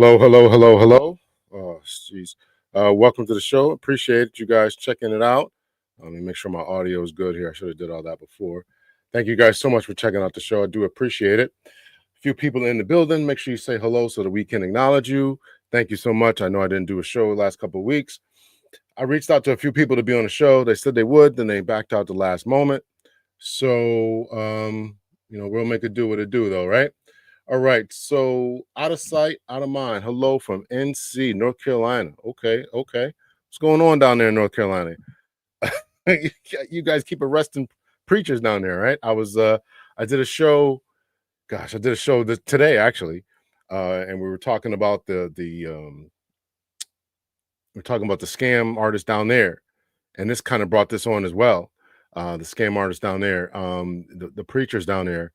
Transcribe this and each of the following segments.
Hello, hello, hello, hello. Oh, jeez. Welcome to the show. Appreciate you guys checking it out. Let me make sure my audio is good here. I should have did all that before. Thank you guys so much for checking out the show. I do appreciate it. A few people in the building. Make sure you say hello so that we can acknowledge you. Thank you so much. I know I didn't do a show the last couple of weeks. I reached out to a few people to be on the show. They said they would, then they backed out the last moment. So, we'll make it do what it do, though, right? All right. So, out of sight, out of mind. Hello from NC, North Carolina. Okay. What's going on down there in North Carolina? You guys keep arresting preachers down there, right? I did a show. Gosh, I did a show today actually, and we were talking about we're talking about the scam artists down there, and this kind of brought this on as well. The scam artists down there, the preachers down there.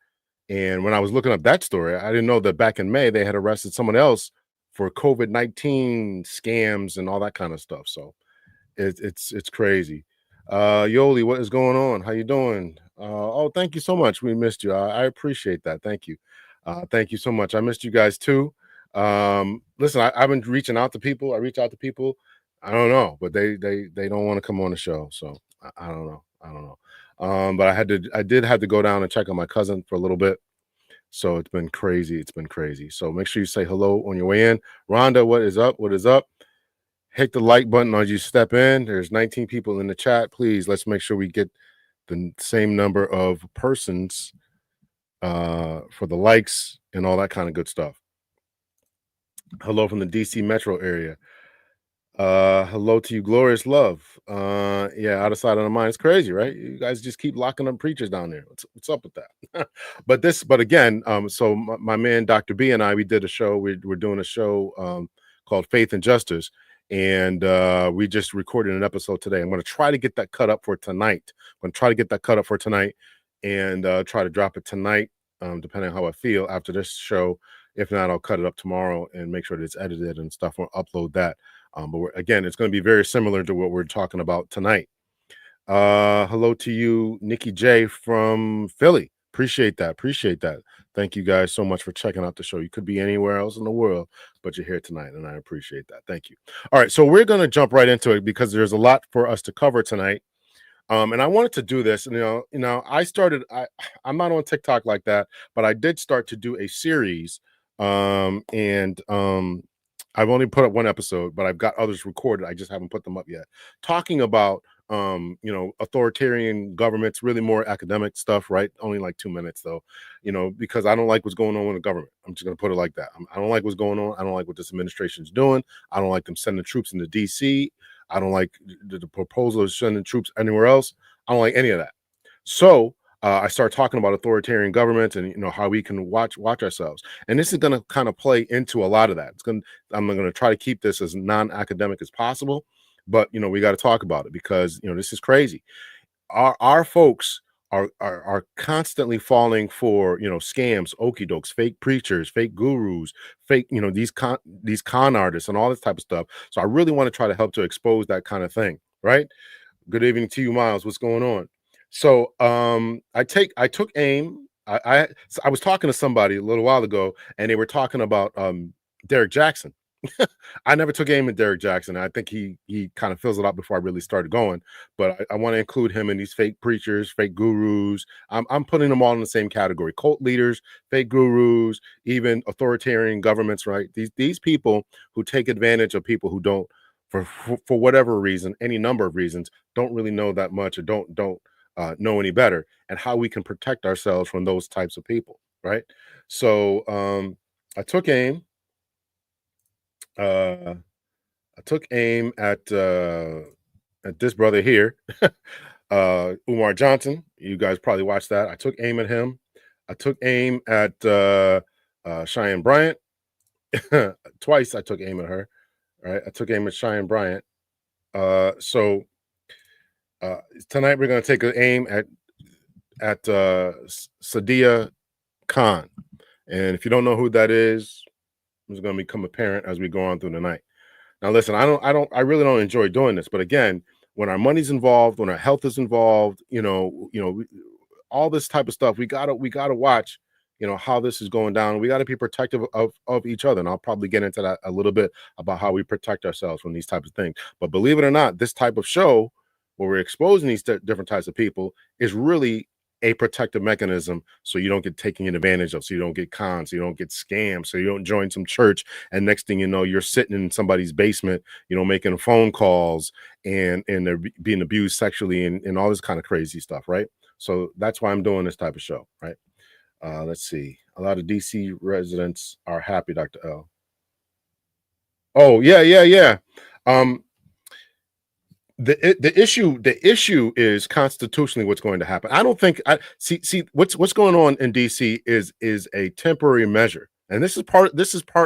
And when I was looking up that story, I didn't know that back in May they had arrested someone else for COVID-19 scams and all that kind of stuff. So it's crazy. Yoli, what is going on? How you doing? Oh, thank you so much. We missed you. I appreciate that. Thank you. Thank you so much. I missed you guys too. Listen, I've been reaching out to people. I reach out to people. I don't know, but they don't want to come on the show. So I don't know. But I did have to go down and check on my cousin for a little bit. So it's been crazy. So make sure you say hello on your way in. Rhonda, what is up? Hit the like button as you step in. There's 19 people in the chat. Please, let's make sure we get the same number of persons for the likes and all that kind of good stuff. Hello from the DC metro area. Hello to you, glorious love. Out of sight, out of mind. It's crazy, right? You guys just keep locking up preachers down there. What's up with that? but again, so my man Dr. B and I, we did a show. We're doing a show called Faith and Justice, and we just recorded an episode today. I'm going to try to get that cut up for tonight. And try to drop it tonight, depending on how I feel after this show. If not, I'll cut it up tomorrow and make sure that it's edited and stuff. We'll upload that. But again, it's going to be very similar to what we're talking about tonight. Hello to you, Nikki J from Philly. Appreciate that. Thank you guys so much for checking out the show. You could be anywhere else in the world, but you're here tonight, and I appreciate that. Thank you. All right, so we're going to jump right into it because there's a lot for us to cover tonight. And I wanted to do this. I'm not on TikTok like that, but I did start to do a series. I've only put up one episode, but I've got others recorded. I just haven't put them up yet. Talking about, authoritarian governments, really more academic stuff, right? Only like 2 minutes though, because I don't like what's going on with the government. I'm just going to put it like that. I don't like what's going on. I don't like what this administration is doing. I don't like them sending troops into DC. I don't like the proposal of sending troops anywhere else. I don't like any of that. So I started talking about authoritarian governments and how we can watch ourselves, and this is going to kind of play into a lot of that. I'm going to try to keep this as non-academic as possible, but we got to talk about it because this is crazy. Our folks are constantly falling for scams, okie dokes, fake preachers, fake gurus, fake these con artists and all this type of stuff. So I really want to try to help to expose that kind of thing, right? Good evening to you, Miles. What's going on? So I took aim. I was talking to somebody a little while ago, and they were talking about Derek Jackson. I never took aim at Derek Jackson. I think he kind of fills it out before I really started going. But I want to include him in these fake preachers, fake gurus. I'm putting them all in the same category: cult leaders, fake gurus, even authoritarian governments. Right? These people who take advantage of people who don't, for whatever reason, any number of reasons, don't really know that much or don't know any better, and how we can protect ourselves from those types of people, right? So I took aim. I took aim at this brother here, Umar Johnson. You guys probably watched that. I took aim at him. I took aim at Cheyenne Byrant. Twice I took aim at her. Right? I took aim at Cheyenne Byrant. So tonight we're going to take an aim at Sadia Khan, and if you don't know who that is, it's going to become apparent as we go on through the night. Now, listen, I really don't enjoy doing this, but again, when our money's involved, when our health is involved, all this type of stuff, we gotta watch how this is going down. We got to be protective of each other, and I'll probably get into that a little bit about how we protect ourselves from these types of things. But believe it or not, this type of show where we're exposing these different types of people is really a protective mechanism, so you don't get taken advantage of, so you don't get conned, so you don't get scammed, so you don't join some church and next thing you know, you're sitting in somebody's basement, making phone calls and they're being abused sexually and all this kind of crazy stuff, right? So that's why I'm doing this type of show, right? Let's see. A lot of DC residents are happy, Dr. L. Oh, yeah. The issue is constitutionally what's going to happen. I don't think I see what's going on in DC is a temporary measure, and this is part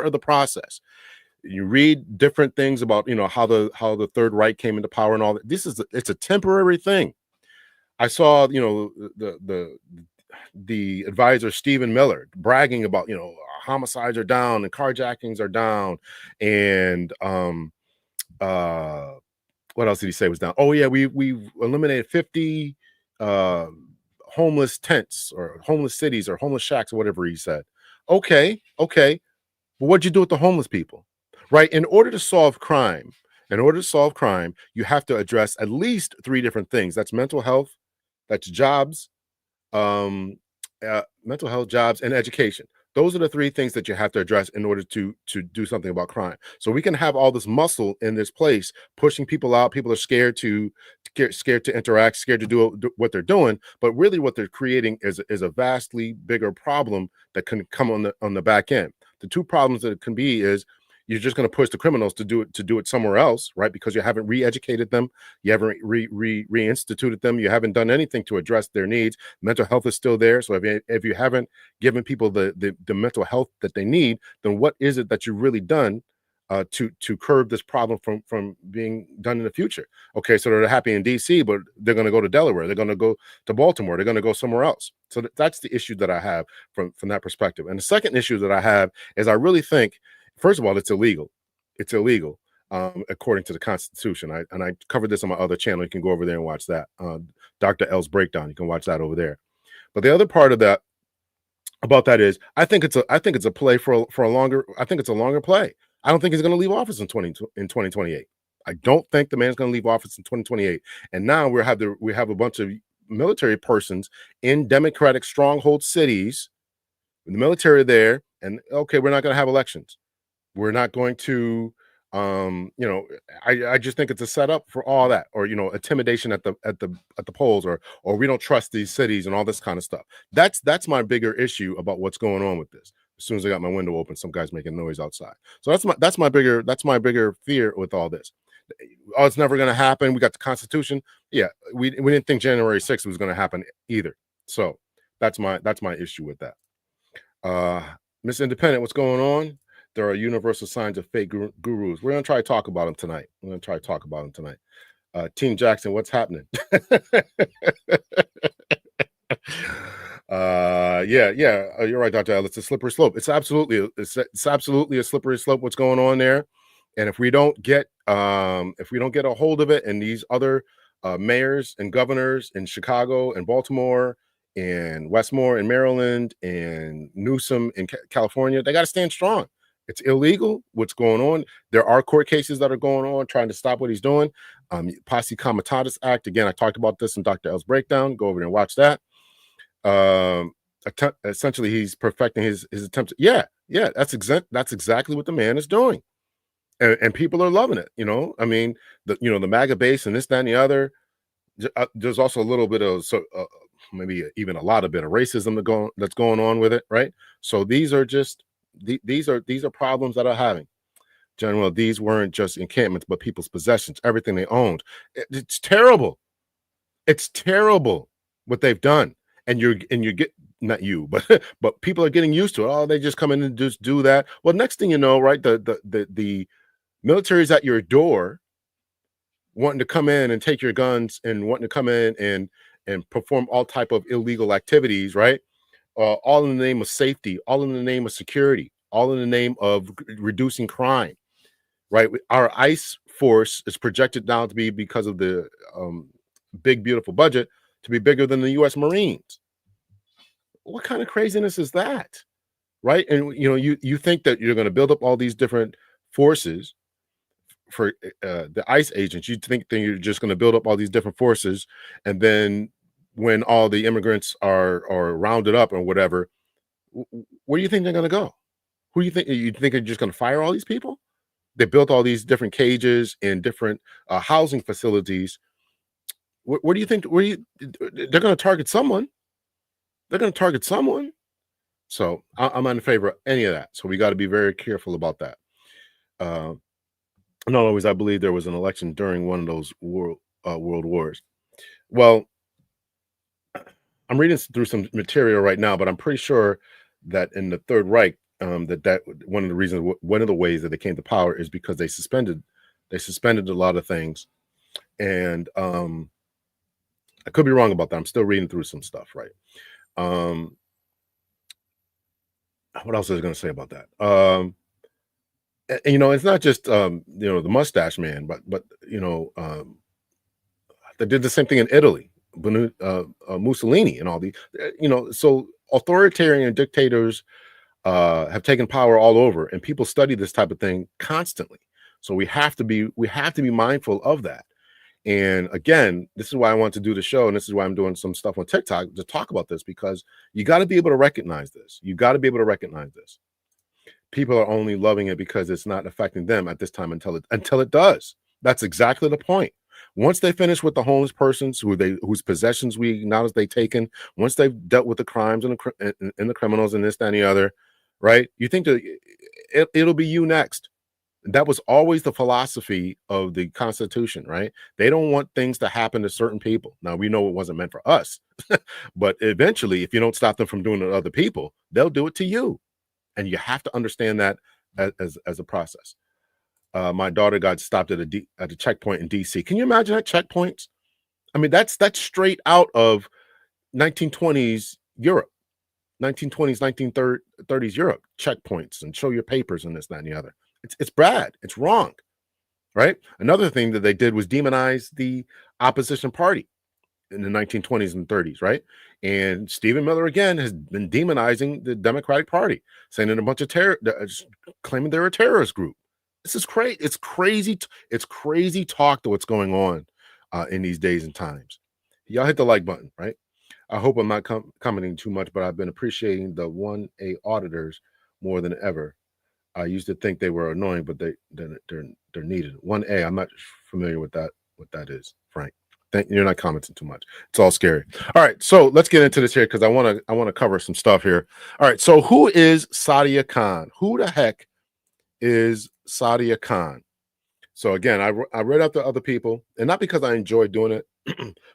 of the process. You read different things about how the Third Reich came into power and all that. It's a temporary thing. I saw the advisor Stephen Miller bragging about homicides are down and carjackings are down, and what else did he say was down? Oh yeah, we eliminated 50 homeless tents or homeless cities or homeless shacks or whatever he said. Okay, but what'd you do with the homeless people? Right? In order to solve crime, you have to address at least 3 different things. That's mental health, that's jobs, mental health, jobs, and education. Those are the 3 things that you have to address in order to do something about crime. So we can have all this muscle in this place pushing people out. People are scared to interact, scared to do what they're doing. But really, what they're creating is a vastly bigger problem that can come on the back end. The 2 problems that it can be is you're just going to push the criminals to do it somewhere else, right? Because you haven't re-educated them, you haven't reinstituted them, you haven't done anything to address their needs. Mental health is still there, so if you haven't given people the mental health that they need, then what is it that you've really done to curb this problem from being done in the future? Okay, so they're happy in DC, but they're going to go to Delaware, they're going to go to Baltimore, they're going to go somewhere else. So that's the issue that I have from that perspective. And the second issue that I have is I really think, first of all, it's illegal. It's illegal according to the Constitution. I covered this on my other channel. You can go over there and watch that. Dr. L's breakdown. You can watch that over there. But the other part of that about that is I think it's a play for a longer. I think it's a longer play. I don't think he's going to leave office in 2028. I don't think the man's going to leave office in 2028. And now we have a bunch of military persons in Democratic stronghold cities. The military there, and okay, we're not going to have elections. We're not going to, I just think it's a setup for all that, or intimidation at the polls, or we don't trust these cities and all this kind of stuff. That's my bigger issue about what's going on with this. As soon as I got my window open, some guy's making noise outside. So that's my bigger fear with all this. Oh, it's never going to happen. We got the Constitution. Yeah, we didn't think January 6th was going to happen either. So that's my issue with that. Miss Independent, what's going on? There are universal signs of fake gurus. We're going to try to talk about them tonight. Team Jackson, what's happening? Yeah, you're right, Dr. L. It's a slippery slope. It's absolutely a slippery slope what's going on there. And if we don't get a hold of it, and these other mayors and governors in Chicago and Baltimore and Westmore in Maryland and Newsom in California, they got to stand strong. It's illegal what's going on. There are court cases that are going on trying to stop what he's doing. Posse Comitatus Act. Again, I talked about this in Dr. L's breakdown. Go over there and watch that. Essentially, he's perfecting his attempts. Yeah, that's exactly what the man is doing. And people are loving it. I mean, the MAGA base and this, that, and the other. There's also a little bit of maybe even a lot of bit of racism that's going on with it, right? So these are just these are problems that are having. General, these weren't just encampments, but people's possessions, everything they owned. It's terrible. It's terrible what they've done, and you get not you, but people are getting used to it. Oh, they just come in and just do that. Well, next thing you know, right, the military's at your door, wanting to come in and take your guns and wanting to come in and perform all type of illegal activities, right? All in the name of safety, all in the name of security, all in the name of reducing crime, right? Our ICE force is projected now to be, because of the big, beautiful budget, to be bigger than the U.S. Marines. What kind of craziness is that? Right? And you think that you're going to build up all these different forces for the ICE agents. You think that you're just going to build up all these different forces, and then when all the immigrants are rounded up or whatever, where do you think they're going to go? Who do you think? You think they're just going to fire all these people? They built all these different cages in different housing facilities. Where do you think? They're going to target someone? They're going to target someone. So I'm in favor of any of that. So we got to be very careful about that. Not always. I believe there was an election during one of those world wars. Well, I'm reading through some material right now, but I'm pretty sure that in the Third Reich, that one of the reasons, one of the ways that they came to power is because they suspended a lot of things, and I could be wrong about that. I'm still reading through some stuff, right? What else was I going to say about that? And, it's not just the mustache man, but they did the same thing in Italy. Mussolini and all these, so authoritarian dictators have taken power all over, and people study this type of thing constantly. So we have to be mindful of that. And again, this is why I want to do the show, and this is why I'm doing some stuff on TikTok to talk about this, because you got to be able to recognize this. You got to be able to recognize this. People are only loving it because it's not affecting them at this time until it does. That's exactly the point. Once they finish with the homeless persons whose possessions we acknowledge they've taken, once they've dealt with the crimes and the criminals and this, that, and the other, right? You think that it'll be you next. That was always the philosophy of the Constitution, right? They don't want things to happen to certain people. Now, we know it wasn't meant for us, but eventually, if you don't stop them from doing it to other people, they'll do it to you. And you have to understand that as a process. My daughter got stopped at a checkpoint in DC. Can you imagine that? Checkpoints? I mean, that's straight out of 1920s Europe, 1920s, 1930s Europe. Checkpoints and show your papers and this, that, and the other. It's bad. It's wrong, right? Another thing that they did was demonize the opposition party in the 1920s and 30s, right? And Stephen Miller again has been demonizing the Democratic Party, saying that a bunch of claiming they're a terrorist group. This is crazy. It's crazy. It's crazy talk to what's going on in these days and times. Y'all hit the like button, right? I hope I'm not commenting too much, but I've been appreciating the 1A auditors more than ever. I used to think they were annoying, but they're needed. 1A, I'm not familiar with that. What that is, Frank. You're not commenting too much. It's all scary. All right, so let's get into this here because I want to cover some stuff here. All right, so who is Sadia Khan? Who the heck is Saudia Khan? So again, I read out the other people, and not because I enjoy doing it,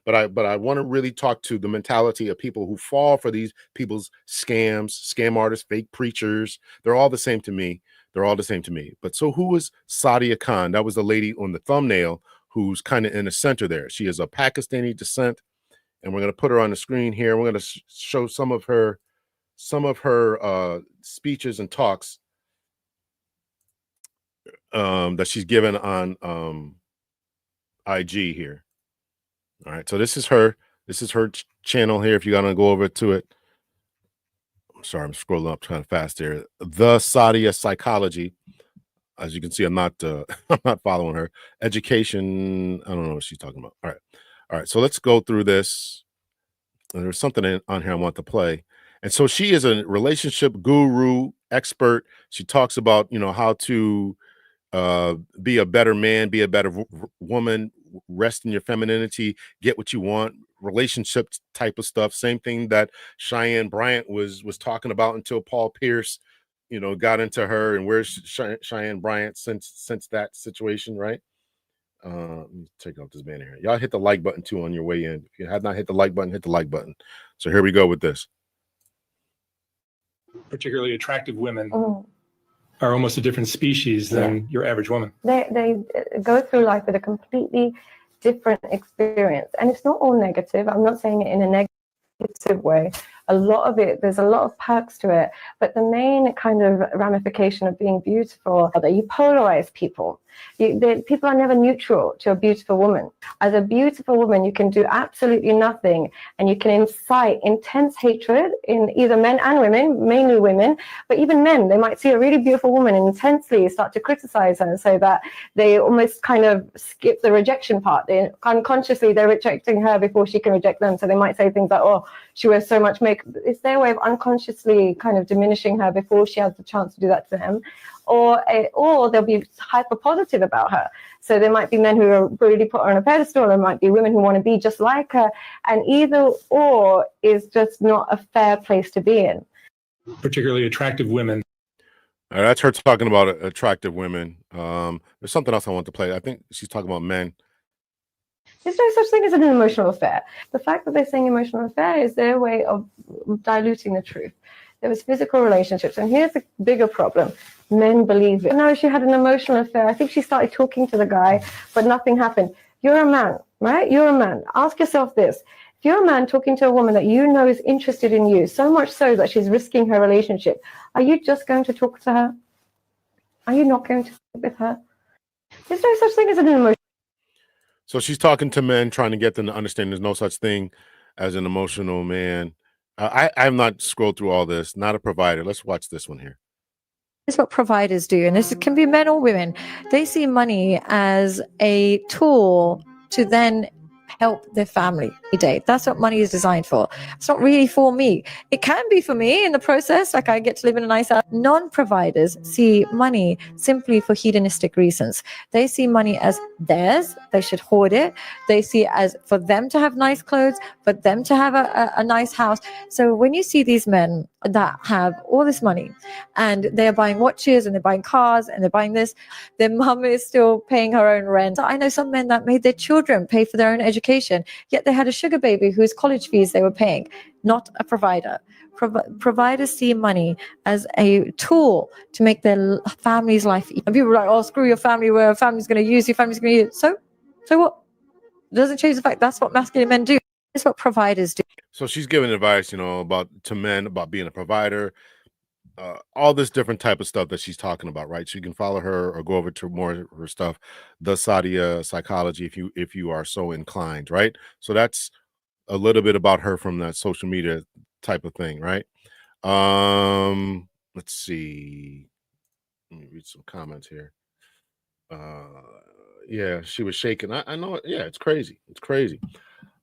but I want to really talk to the mentality of people who fall for these people's scam artists, fake preachers. They're all the same to me. They're all the same to me. But so who is Sadia Khan? That was the lady on the thumbnail who's kind of in the center there. She is of Pakistani descent, and we're going to put her on the screen here. We're going to show some of her speeches and talks that she's given on IG here. All right, so this is her channel here. If you gotta go over to it, I'm sorry, I'm scrolling up kind of fast here. The Sadia Psychology. As you can see, I'm not I'm not following her. Education, I don't know what she's talking about. All right, so let's go through this. And there's something on here I want to play. And so she is a relationship guru expert. She talks about how to be a better man, be a better woman, rest in your femininity, get what you want, relationship type of stuff. Same thing that Cheyenne Byrant was talking about until Paul Pierce, got into her. And where's Cheyenne Byrant since that situation, right? Let me check out this banner here. Y'all hit the like button too on your way in. If you have not hit the like button, hit the like button. So here we go with this. Particularly attractive women are almost a different species than your average woman. They go through life with a completely different experience. And it's not all negative. I'm not saying it in a negative way. A lot of it, there's a lot of perks to it. But the main kind of ramification of being beautiful are that you polarize people. People are never neutral to a beautiful woman. As a beautiful woman, you can do absolutely nothing, and you can incite intense hatred in either men and women, mainly women, but even men. They might see a really beautiful woman and intensely start to criticize her, so that they almost kind of skip the rejection part. They unconsciously, they're rejecting her before she can reject them. So they might say things like, oh, she wears so much makeup. It's their way of unconsciously kind of diminishing her before she has the chance to do that to them. Or they'll be hyper positive about her. So there might be men who are really put her on a pedestal, there might be women who want to be just like her, and either or is just not a fair place to be in. Particularly attractive women. That's her talking about attractive women. There's something else I want to play. I think she's talking about men. There's no such thing as an emotional affair. The fact that they're saying emotional affair is their way of diluting the truth. There was physical relationships, and here's the bigger problem. Men believe it. No, she had an emotional affair. I think she started talking to the guy, but nothing happened. You're a man, right? You're a man. Ask yourself this. If you're a man talking to a woman that you know is interested in you, so much so that she's risking her relationship, are you just going to talk to her? Are you not going to speak with her? There's no such thing as an emotional. So she's talking to men, trying to get them to understand there's no such thing as an emotional man. I have not scrolled through all this. Not a provider. Let's watch this one here. This is what providers do, and this can be men or women. They see money as a tool to then help their family every day. That's what money is designed for. It's not really for me. It can be for me in the process, like I get to live in a nice house. Non-providers see money simply for hedonistic reasons. They see money as theirs. They should hoard it. They see it as for them to have nice clothes, for them to have a nice house. So when you see these men that have all this money and they're buying watches and they're buying cars and they're buying this, their mum is still paying her own rent. I know some men that made their children pay for their own education, yet they had a sugar baby whose college fees they were paying. Not a provider. Providers see money as a tool to make their family's life easier. And people are like, oh, screw your family, where a family's going to use your family's going to use. So what? It doesn't change the fact that's what masculine men do. It's what providers do. So she's giving advice, to men about being a provider, all this different type of stuff that she's talking about, right? So you can follow her or go over to more of her stuff, the Sadia Psychology, if you are so inclined, right? So that's a little bit about her from that social media type of thing, right? Let's see. Let me read some comments here. Yeah, she was shaking. I know it. Yeah, it's crazy. It's crazy.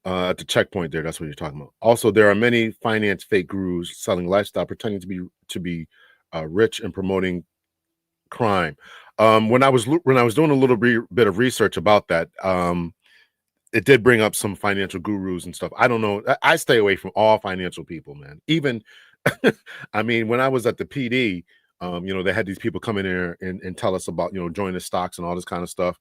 At the checkpoint there, that's what you're talking about. Also, there are many finance fake gurus selling lifestyle, pretending to be rich and promoting crime. When I was doing a little bit of research about that, it did bring up some financial gurus and stuff. I don't know. I stay away from all financial people, man. Even, I mean, when I was at the PD, they had these people come in there and tell us about, join the stocks and all this kind of stuff.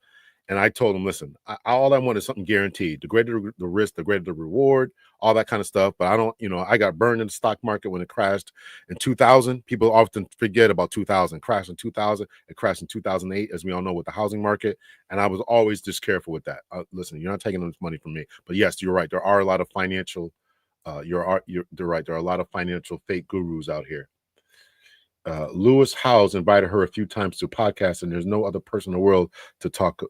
And I told them, listen, all I want is something guaranteed. The greater the risk, the greater the reward, all that kind of stuff. But I don't, I got burned in the stock market when it crashed in 2000. People often forget about 2000. Crashed in 2000. It crashed in 2008, as we all know, with the housing market. And I was always just careful with that. Listen, you're not taking this money from me. But yes, you're right. There are a lot of financial, you're right. There are a lot of financial fake gurus out here. Lewis Howes invited her a few times to podcasts, and there's no other person in the world to talk.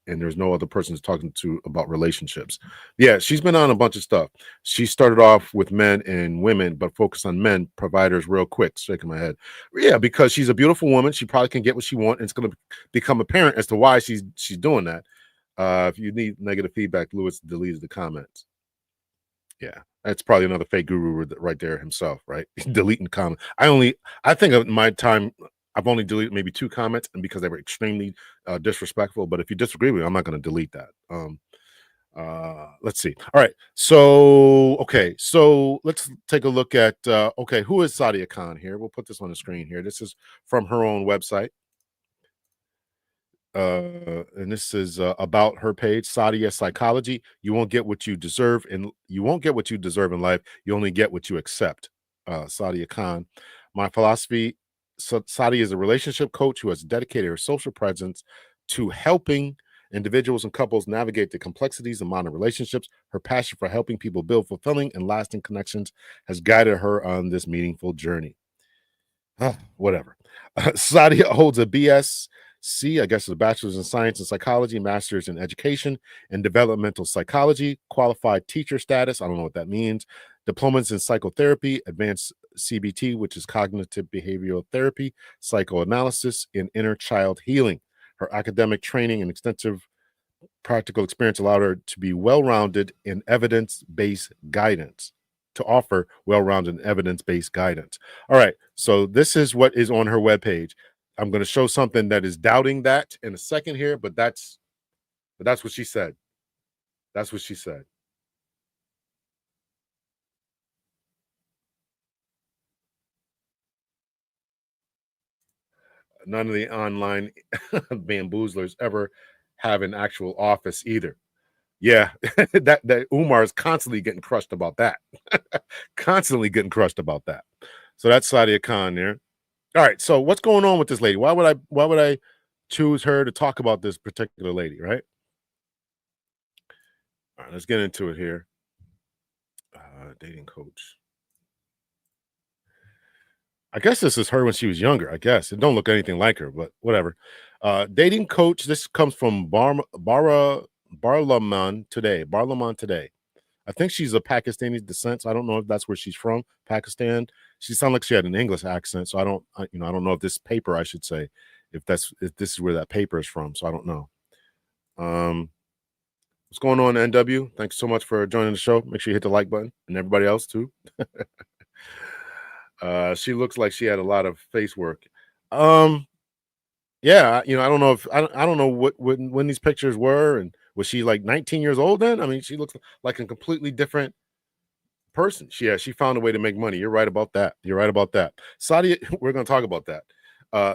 And there's no other person talking to about relationships. Yeah, she's been on a bunch of stuff. She started off with men and women, but focused on men providers real quick. Shaking my head. Yeah, because she's a beautiful woman. She probably can get what she wants. And it's going to become apparent as to why she's doing that. If you need negative feedback, Lewis deleted the comments. Yeah, that's probably another fake guru right there himself, right? Deleting comments. I think of my time, I've only deleted maybe 2 comments, and because they were extremely disrespectful. But if you disagree with me, I'm not going to delete that. Let's see. All right. So, okay. So let's take a look at, okay, who is Sadia Khan here? We'll put this on the screen here. This is from her own website. And this is about her page, Sadia Psychology. You won't get what you deserve, and you won't get what you deserve in life. You only get what you accept. Sadia Khan. My philosophy. Sadia is a relationship coach who has dedicated her social presence to helping individuals and couples navigate the complexities of modern relationships. Her passion for helping people build fulfilling and lasting connections has guided her on this meaningful journey. Whatever. Sadia holds a BS C, I guess, is a bachelor's in science and psychology, master's in education and developmental psychology, qualified teacher status. I don't know what that means. Diplomas in psychotherapy, advanced CBT, which is cognitive behavioral therapy, psychoanalysis, and inner child healing. Her academic training and extensive practical experience allowed her to be well-rounded in evidence-based guidance, to offer well-rounded evidence-based guidance. All right, so this is what is on her webpage. I'm going to show something that is doubting that in a second here, but that's what she said. That's what she said. None of the online bamboozlers ever have an actual office either. Yeah, that Umar is constantly getting crushed about that. Constantly getting crushed about that. So that's Sadia Khan there. All right, so what's going on with this lady? Why would I choose her to talk about this particular lady, right? All right, let's get into it here. Dating coach. I guess this is her when she was younger. I guess it don't look anything like her, but whatever. Dating coach. This comes from Barlaman today. Barlaman today. I think she's of Pakistani descent. So I don't know if that's where she's from, Pakistan. She sounded like she had an English accent. So I don't know if this paper, I should say, if this is where that paper is from. So I don't know. What's going on, NW? Thanks so much for joining the show. Make sure you hit the like button, and everybody else too. She looks like she had a lot of face work. Yeah, I don't know if I don't know when these pictures were, and was she like 19 years old then? I mean, she looks like a completely different person. She found a way to make money. You're right about that. You're right about that. Sadia, we're going to talk about that.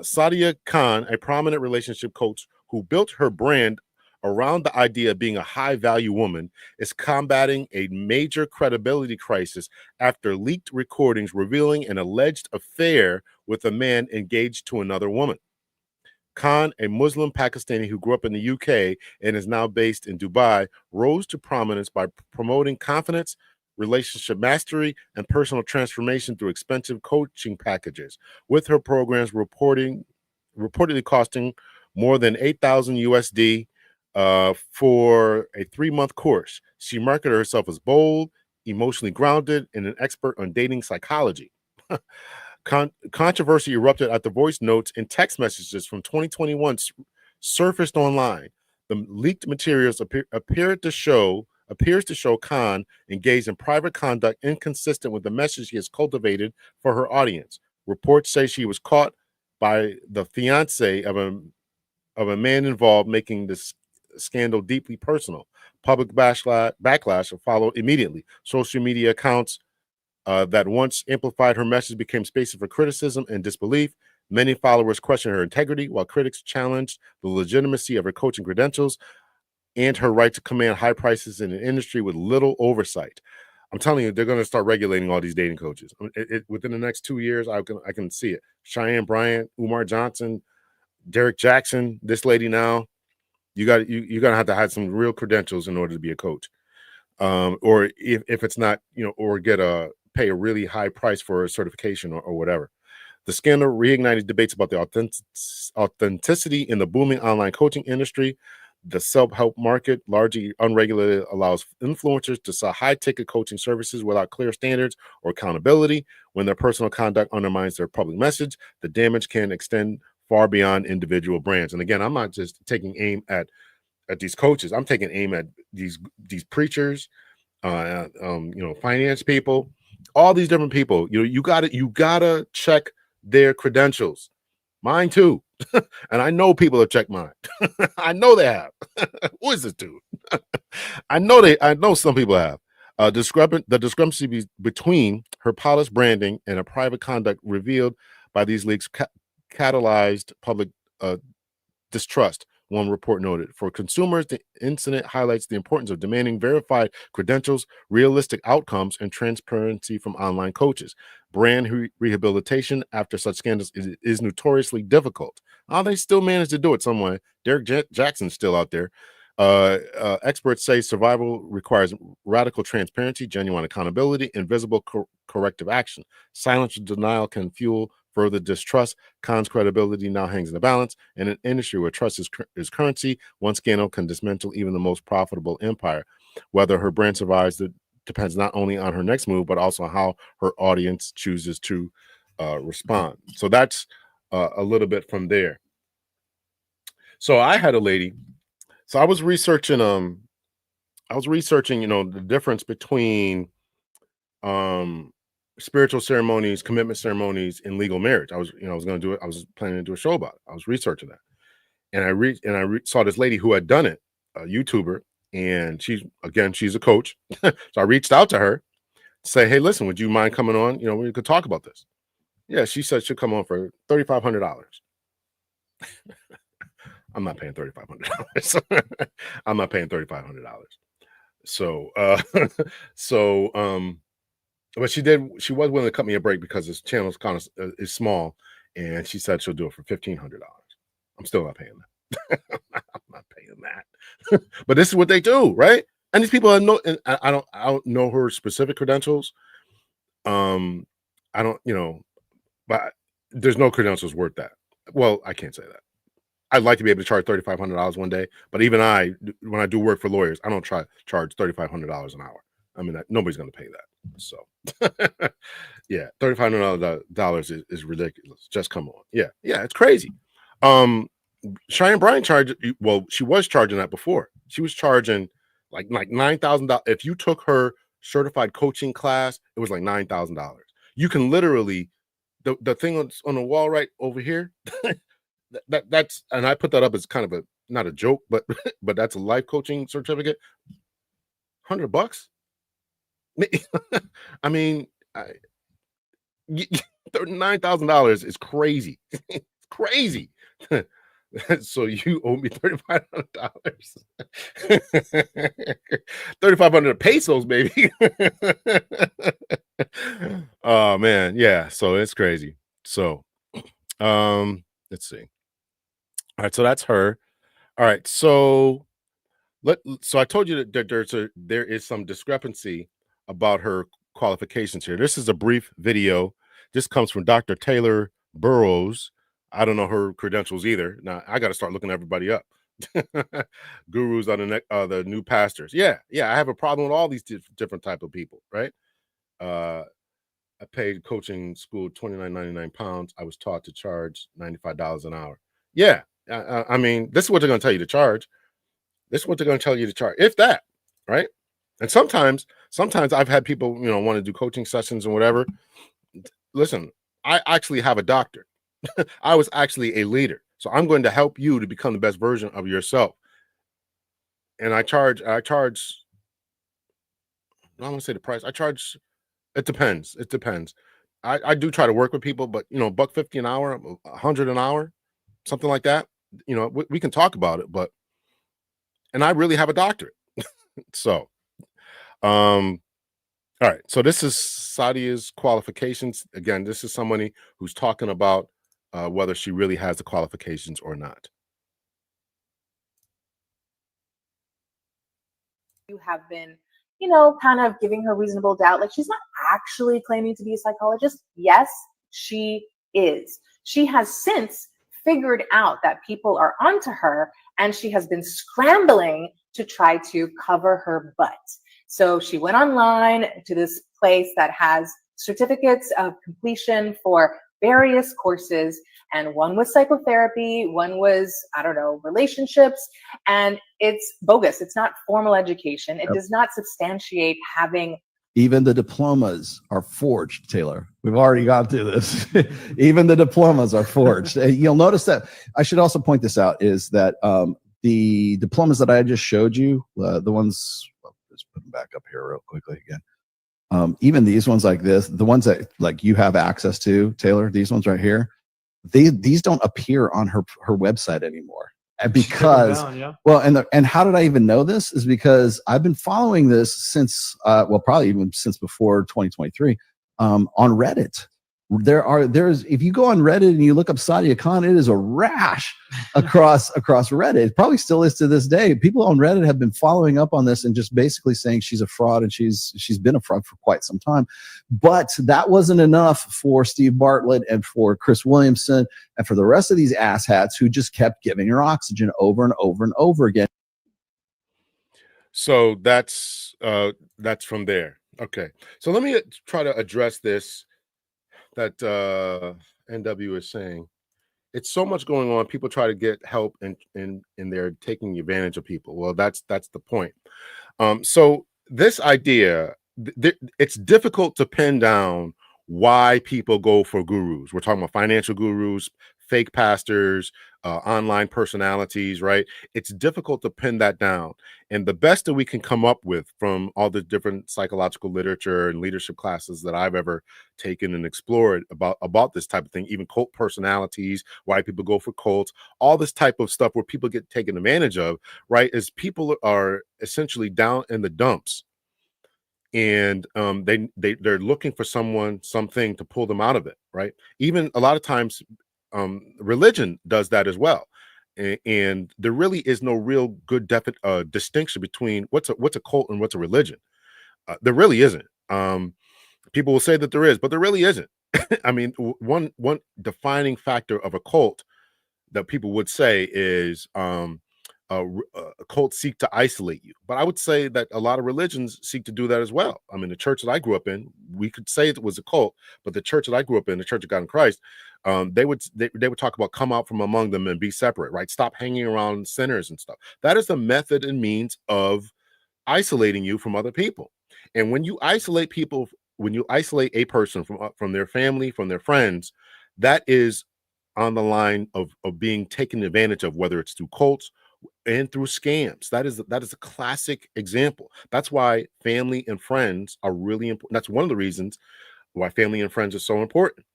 Sadia Khan, a prominent relationship coach who built her brand around the idea of being a high-value woman, is combating a major credibility crisis after leaked recordings revealing an alleged affair with a man engaged to another woman. Khan, a Muslim Pakistani who grew up in the UK and is now based in Dubai, rose to prominence by promoting confidence, relationship mastery, and personal transformation through expensive coaching packages, with her programs reportedly costing more than 8,000 USD for a 3-month course. She marketed herself as bold, emotionally grounded, and an expert on dating psychology. Controversy erupted after voice notes and text messages from 2021 surfaced online. The leaked materials appears to show Khan engaged in private conduct inconsistent with the message he has cultivated for her audience. Reports say she was caught by the fiance of a man involved, making this scandal deeply personal. Public backlash followed immediately. Social media accounts that once amplified her message became spaces for criticism and disbelief. Many followers questioned her integrity, while critics challenged the legitimacy of her coaching credentials and her right to command high prices in an industry with little oversight. I'm telling you, they're going to start regulating all these dating coaches. Within the next 2 years, I can see it. Cheyenne Byrant, Umar Johnson, Derek Jackson, this lady now. You're gonna have to have some real credentials in order to be a coach, or if it's not, or pay a really high price for a certification or whatever. The scandal reignited debates about the authenticity in the booming online coaching industry. The self-help market, largely unregulated, allows influencers to sell high-ticket coaching services without clear standards or accountability. When their personal conduct undermines their public message, the damage can extend far beyond individual brands. And again, I'm not just taking aim at these coaches. I'm taking aim at these preachers, finance people, all these different people. You gotta check their credentials. Mine too. And I know people have checked mine. I know they have. Who is this dude? I know some people have. The discrepancy between her polished branding and her private conduct revealed by these leaks catalyzed public distrust, one report noted. For consumers, the incident highlights the importance of demanding verified credentials, realistic outcomes, and transparency from online coaches. Brand rehabilitation after such scandals is notoriously difficult. They still manage to do it some way. Derek Jackson's still out there. Experts say survival requires radical transparency, genuine accountability, and visible corrective action. Silence or denial can fuel further distrust. Khan's credibility now hangs in the balance. In an industry where trust is currency, one scandal can dismantle even the most profitable empire. Whether her brand survives depends not only on her next move, but also on how her audience chooses to respond. So that's a little bit from there. So I had a lady. So I was researching, you know, the difference between spiritual ceremonies, commitment ceremonies, and legal marriage. I was going to do it. I was planning to do a show about it. I was researching that, and I saw this lady who had done it, a YouTuber, and she's a coach. So I reached out to her to say, hey, listen, would you mind coming on? You know, we could talk about this. Yeah, she said she'll come on for $3,500. I'm not paying $3,500. I'm not paying $3,500. So, but she was willing to cut me a break because this channel is small, and she said she'll do it for $1,500. I'm still not paying that. I'm not paying that. But this is what they do, right? And these people I don't know her specific credentials. I don't, you know, but there's no credentials worth that. Well, I can't say that. I'd like to be able to charge $3,500 one day, but even when I do work for lawyers, I don't charge $3,500 an hour. I mean, nobody's going to pay that. So, yeah, $3,500 is ridiculous. Just come on. Yeah, it's crazy. Cheyenne Byrant charged. Well, she was charging that before. She was charging like $9,000. If you took her certified coaching class, it was like $9,000. You can literally the thing on the wall right over here. That's, and I put that up as kind of not a joke, but that's a life coaching certificate. $100. I mean, $9,000 is crazy. It's crazy. So you owe me $3,500. 3,500 pesos, baby. Oh man, yeah. So it's crazy. So, let's see. All right, so that's her. All right, so I told you that there is some discrepancy about her qualifications here. This is a brief video. This comes from Dr. Taylor Burrows. I don't know her credentials either. Now I got to start looking everybody up. Gurus are the new pastors. Yeah. I have a problem with all these different type of people, right? I paid coaching school £29.99. I was taught to charge $95 an hour. Yeah. I mean, this is what they're going to tell you to charge. This is what they're going to tell you to charge, if that, right? And sometimes I've had people, you know, want to do coaching sessions and whatever. Listen, I actually have a doctorate. I was actually a leader. So I'm going to help you to become the best version of yourself. And I charge, I don't want to say the price. It depends. I do try to work with people, but you know, $150 an hour, $100 an hour, something like that. You know, we can talk about it, and I really have a doctorate. So, all right. So this is Sadia's qualifications. Again, this is somebody who's talking about whether she really has the qualifications or not. You have been, you know, kind of giving her reasonable doubt. Like, she's not actually claiming to be a psychologist. Yes, she is. She has since figured out that people are onto her, and she has been scrambling to try to cover her butt. So she went online to this place that has certificates of completion for various courses, and one was psychotherapy, one was, I don't know, relationships, and it's bogus. It's not formal education. It does not substantiate having. Even the diplomas are forged, Taylor. We've already got to this. Even the diplomas are forged. You'll notice that. I should also point this out, is that the diplomas that I just showed you, the ones, let's put them back up here real quickly again. Even these ones like this, the ones that like you have access to, Taylor, these ones right here, these don't appear on her website anymore. And because, well, and how did I even know this? Is because I've been following this since, well, probably even since before 2023, on Reddit. There's if you go on Reddit and you look up Sadia Khan, it is a rash across Reddit. It probably still is to this day. People on Reddit have been following up on this and just basically saying she's a fraud, and she's been a fraud for quite some time. But that wasn't enough for Steve Bartlett and for Chris Williamson and for the rest of these asshats who just kept giving her oxygen over and over and over again. So that's from there. Okay, so let me try to address this that NW is saying. It's so much going on. People try to get help and they're taking advantage of people. Well, that's the point. So this idea, it's difficult to pin down why people go for gurus. We're talking about financial gurus, fake pastors, online personalities, right? It's difficult to pin that down. And the best that we can come up with from all the different psychological literature and leadership classes that I've ever taken and explored about this type of thing, even cult personalities, why people go for cults, all this type of stuff where people get taken advantage of, right? Is people are essentially down in the dumps. And they're looking for something to pull them out of it, right? Even a lot of times religion does that as well, and there really is no real good distinction between what's a cult and what's a religion. There really isn't. People will say that there is, but there really isn't. I mean, one defining factor of a cult that people would say is cults seek to isolate you. But I would say that a lot of religions seek to do that as well. I mean, the church that I grew up in, we could say it was a cult, but the church that I grew up in, the Church of God in Christ, they would talk about come out from among them and be separate, right? Stop hanging around sinners and stuff. That is the method and means of isolating you from other people. And when you isolate people, when you isolate a person from their family, from their friends, that is on the line of being taken advantage of, whether it's through cults and through scams. That is a classic example. That's why family and friends are really important. That's one of the reasons why family and friends are so important.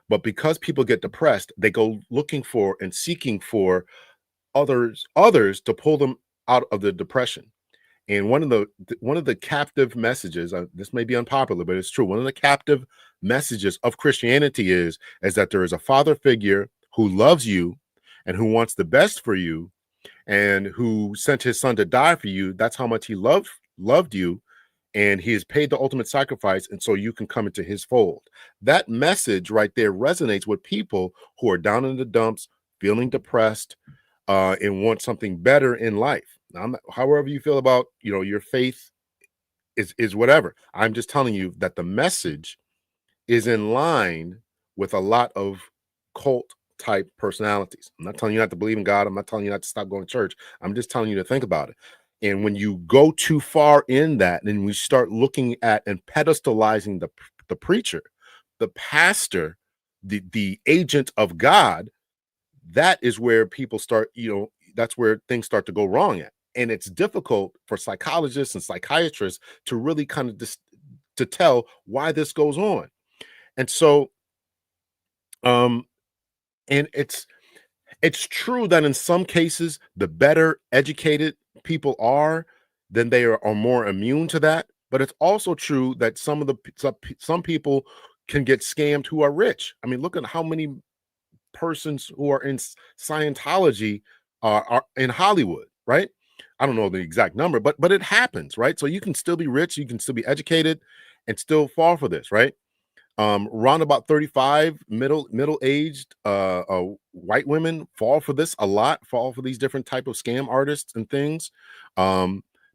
But because people get depressed, they go looking for and seeking for others to pull them out of the depression. And one of the captive messages, this may be unpopular, but it's true. One of the captive messages of Christianity is that there is a father figure who loves you and who wants the best for you, and who sent his son to die for you. That's how much he loved you, and he has paid the ultimate sacrifice, and so you can come into his fold. That message right there resonates with people who are down in the dumps, feeling depressed, and want something better in life. Now, however you feel about your faith is whatever. I'm just telling you that the message is in line with a lot of cult type personalities. I'm not telling you not to believe in God. I'm not telling you not to stop going to church. I'm just telling you to think about it. And when you go too far in that, and we start looking at and pedestalizing the preacher, the pastor, the agent of God, that is where people start, that's where things start to go wrong at. And it's difficult for psychologists and psychiatrists to really kind of to tell why this goes on. And so, and it's true that in some cases, the better educated people are, then they are more immune to that. But it's also true that some people can get scammed who are rich. I mean, look at how many persons who are in Scientology are in Hollywood, right? I don't know the exact number, but it happens, right? So you can still be rich, you can still be educated, and still fall for this, right? Around about 35, middle-aged white women fall for this a lot, fall for these different type of scam artists and things.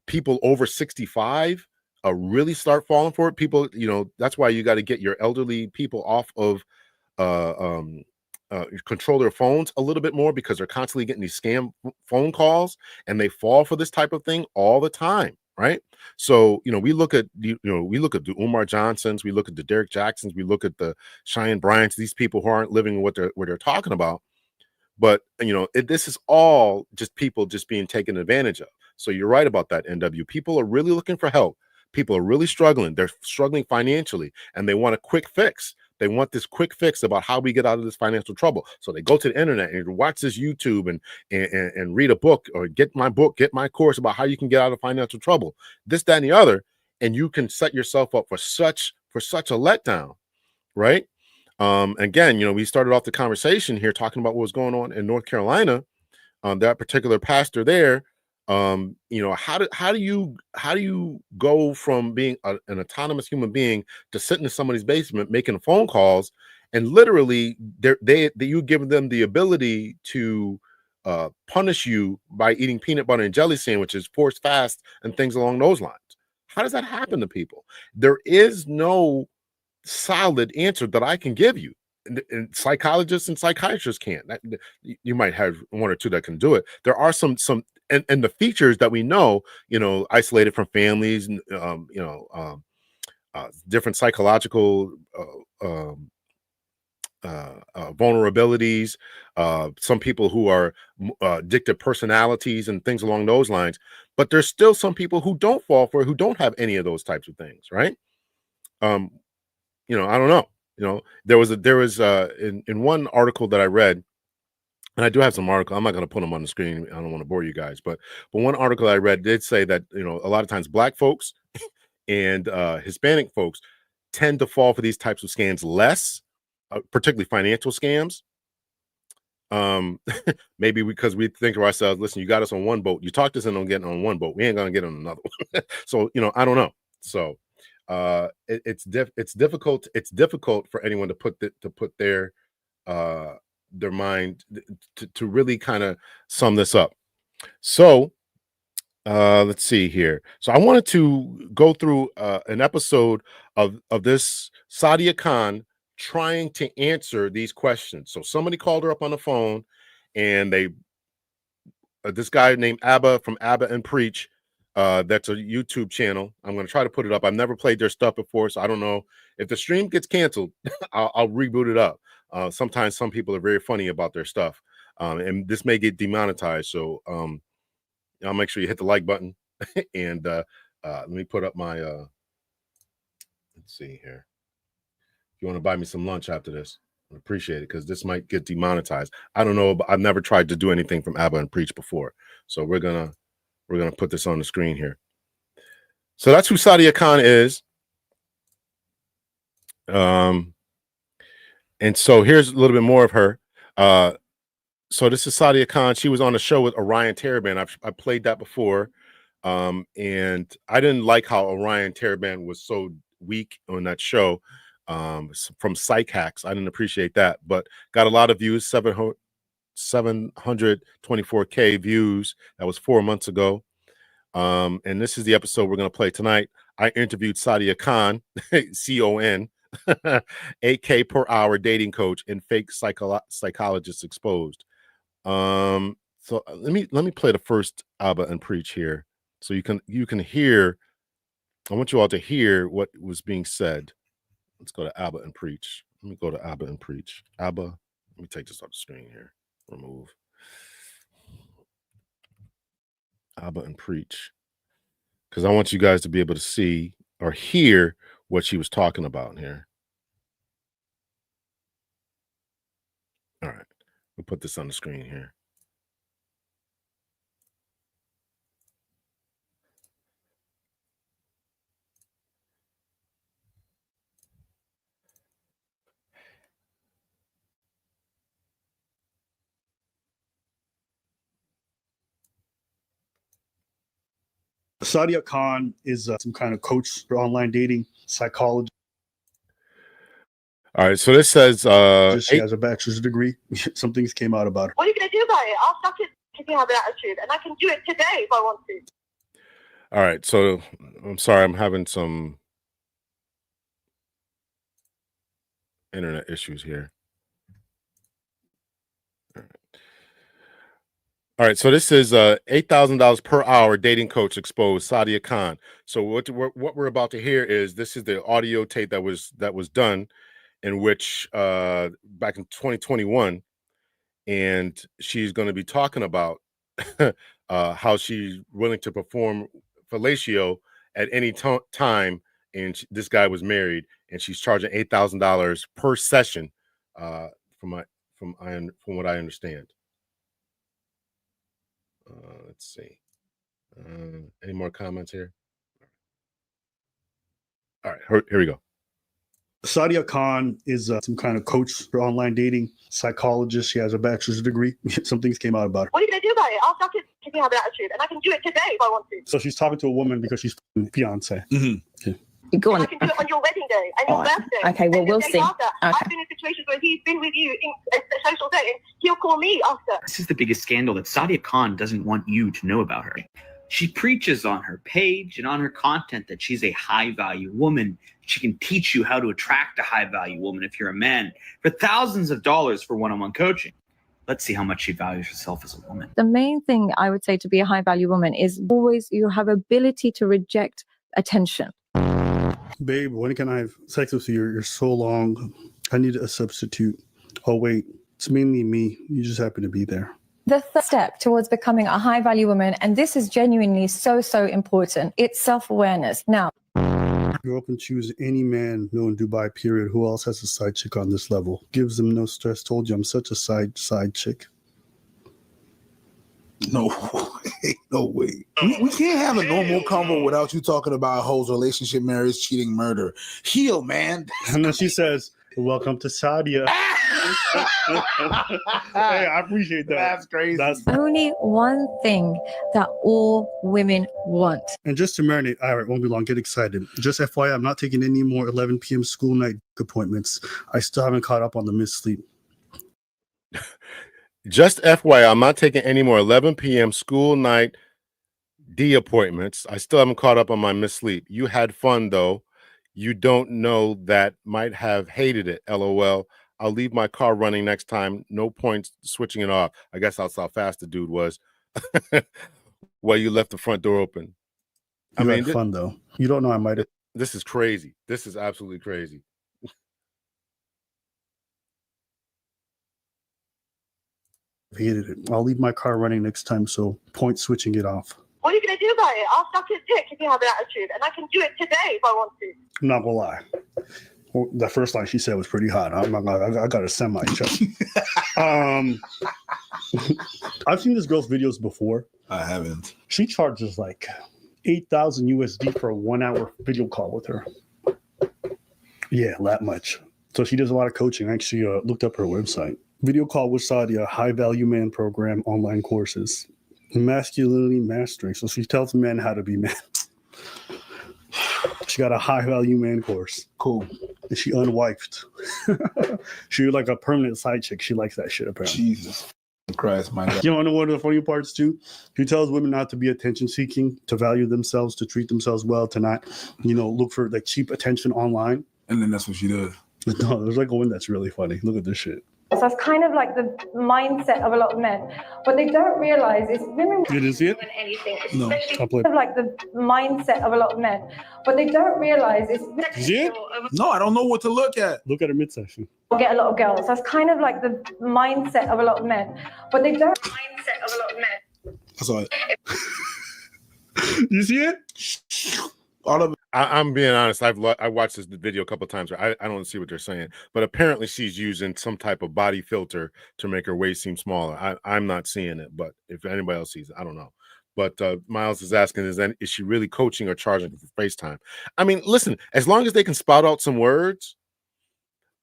People over 65 really start falling for it. People, that's why you got to get your elderly people off of control their phones a little bit more, because they're constantly getting these scam phone calls, and they fall for this type of thing all the time. Right. So, we look at the Umar Johnsons, we look at the Derek Jacksons, we look at the Cheyenne Bryants, these people who aren't living what they're talking about. But, this is all just people just being taken advantage of. So you're right about that, NW. People are really looking for help. People are really struggling. They're struggling financially, and they want a quick fix. They want this quick fix about how we get out of this financial trouble. So they go to the internet and watch this YouTube and read a book, or get my course about how you can get out of financial trouble, this, that, and the other. And you can set yourself up for such a letdown, right? Again, we started off the conversation here talking about what was going on in North Carolina. That particular pastor there, how do you go from being an autonomous human being to sitting in somebody's basement making phone calls, and literally you give them the ability to punish you by eating peanut butter and jelly sandwiches, forced fast, and things along those lines? How does that happen to people? There is no solid answer that I can give you. And psychologists and psychiatrists can't. You might have one or two that can do it. There are some and the features that we know, isolated from families, and different psychological vulnerabilities, some people who are addictive personalities and things along those lines. But there's still some people who don't fall for it, who don't have any of those types of things, right? I don't know. There was in one article that I read, and I do have some article. I'm not going to put them on the screen. I don't want to bore you guys, but one article I read did say that a lot of times Black folks and Hispanic folks tend to fall for these types of scams less, particularly financial scams. Maybe because we think to ourselves, listen, you got us on one boat. You talked us into getting on one boat. We ain't gonna get on another one. So I don't know. So it's difficult. It's difficult for anyone to put their mind to really kind of sum this up. So let's see here. So I wanted to go through an episode of this Sadia Khan trying to answer these questions. So somebody called her up on the phone, and this guy named Abba from Abba and Preach, that's a YouTube channel. I'm going to try to put it up. I've never played their stuff before, so I don't know if the stream gets canceled. I'll reboot it up. Sometimes some people are very funny about their stuff, and this may get demonetized. So I'll make sure you hit the like button, and let me put up my. Let's see here. If you want to buy me some lunch after this, I appreciate it, because this might get demonetized. I don't know, but I've never tried to do anything from Abba and Preach before, so we're gonna put this on the screen here. So that's who Sadia Khan is. And so here's a little bit more of her. So this is Sadia Khan. She was on the show with Orion Taraban. I played that before. And I didn't like how Orion Taraban was so weak on that show. From Psych Hacks, I didn't appreciate that, but got a lot of views, 724K views. That was 4 months ago. And this is the episode we're going to play tonight. I interviewed Sadia Khan, C-O-N, 8K per hour dating coach and fake psychologist exposed. So let me play the first Abba and Preach here, so you can hear. I want you all to hear what was being said. Let's go to Abba and Preach. Let me go to Abba and Preach. Abba, let me take this off the screen here. Remove Abba and Preach, because I want you guys to be able to see or hear what she was talking about here. All right, we'll put this on the screen here. Sadia Khan is some kind of coach for online dating psychology. All right, so this says she has a bachelor's degree. Some things came out about her. What are you going to do about it? I'll suck it if you have an attitude, and I can do it today if I want to. All right, so I'm sorry, I'm having some internet issues here. All right, so this is $8,000 per hour dating coach exposed, Sadia Khan. So what we're about to hear is, this is the audio tape that was done, in which back in 2021, and she's going to be talking about how she's willing to perform fellatio at any time, and this guy was married, and she's charging $8,000 per session, from what I understand. Let's see. Any more comments here? All right, here we go. Sadia Khan is some kind of coach for online dating, psychologist. She has a bachelor's degree. Some things came out about her. What are you going to do about it? I'll stop it if you have an attitude, and I can do it today if I want to. So she's talking to a woman because she's fiance. Go And on. I can do it on your wedding day and your birthday. Okay, well, and the we'll days see. After. Okay. I've been in situations where he's been with you in a social setting. He'll call me after. This is the biggest scandal that Sadia Khan doesn't want you to know about her. She preaches on her page and on her content that she's a high-value woman. She can teach you how to attract a high-value woman if you're a man for thousands of dollars for one-on-one coaching. Let's see how much she values herself as a woman. The main thing I would say to be a high value woman is always you have ability to reject attention. Babe, when can I have sex with you? You're so long. I need a substitute. Oh, wait. It's mainly me. You just happen to be there. The third step towards becoming a high value woman, and this is genuinely so important, it's self-awareness. Now, You're open to choose any man known in Dubai, period. Who else has a side chick on this level? Gives them no stress. Told you I'm such a side chick. No way. No way. We can't have a normal convo without you talking about hoes, relationship, marriage, cheating, murder. Heal, man. And then she says, welcome to Sadia. Hey, I appreciate that. That's crazy. That's only one thing that all women want. And just to marinate, all right, won't be long. Get excited. Just FYI, I'm not taking any more 11 p.m. school night appointments. I still haven't caught up on the missed sleep. Just FYI, I'm not taking any more 11 p.m. school night D appointments. I still haven't caught up on my missed sleep. You had fun, though. You don't know that might have hated it. LOL. I'll leave my car running next time. No point switching it off. I guess that's how fast the dude was. Well, you left the front door open. I mean, had fun, though. You don't know I might have. This is crazy. This is absolutely crazy. Hated it. I'll leave my car running next time, so point switching it off. What are you going to do about it? I'll suck his dick if you have an attitude, and I can do it today if I want to. I'm not gonna lie. Well, the first line she said was pretty hot. I'm not gonna, I got a semi check. I've seen this girl's videos before. I haven't. She charges like 8,000 USD for a 1 hour video call with her. Yeah, that much. So she does a lot of coaching. I actually looked up her website. Video call with Sadia, high value man program, online courses, masculinity mastering. So she tells men how to be men. She got a high value man course. Cool. And she unwifed. She was like a permanent side chick. She likes that shit apparently. Jesus Christ, my God. You know one of the funny parts too? She tells women not to be attention seeking, to value themselves, to treat themselves well, to not, look for like cheap attention online. And then that's what she does. No, there's like one that's really funny. Look at this shit. So it's kind of like the mindset of a lot of men. What they don't realize is women You didn't see it? anything, No. especially I'll play. kind of like the mindset of a lot of men. What they don't realize is You see it? No, I don't know what to look at. Look at her midsection. get a lot of girls. So it's kind of like the mindset of a lot of men. But they don't mindset of a lot of men. I saw it. You see it? All of it. I'm being honest. I watched this video a couple of times. I don't see what they're saying, but apparently she's using some type of body filter to make her waist seem smaller. I'm not seeing it, but if anybody else sees it, I don't know. But Miles is asking, is she really coaching or charging for FaceTime? I mean, listen, as long as they can spout out some words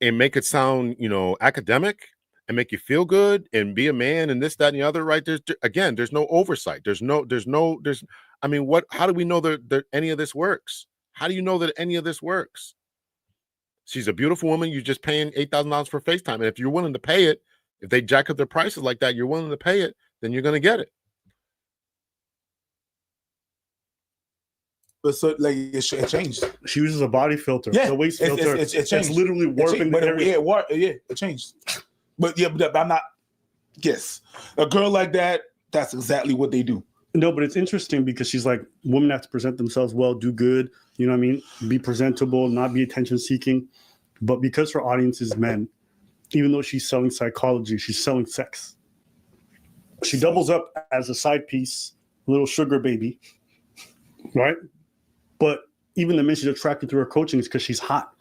and make it sound, academic and make you feel good and be a man and this, that, and the other, right? There's no oversight. I mean, how do we know that any of this works? How do you know that any of this works? She's a beautiful woman. You're just paying $8,000 for FaceTime. And if you're willing to pay it, if they jack up their prices like that, you're willing to pay it, then you're going to get it. But so like it changed. She uses a body filter. Yeah, the waist filter. It changed. It's literally warping the area. It changed. But I'm not. Yes, a girl like that. That's exactly what they do. No, but it's interesting because she's like, women have to present themselves well, do good, you know what I mean? Be presentable, not be attention seeking. But because her audience is men, even though she's selling psychology, she's selling sex. She doubles up as a side piece, little sugar baby, right? But even the men she's attracted to her coaching is because she's hot.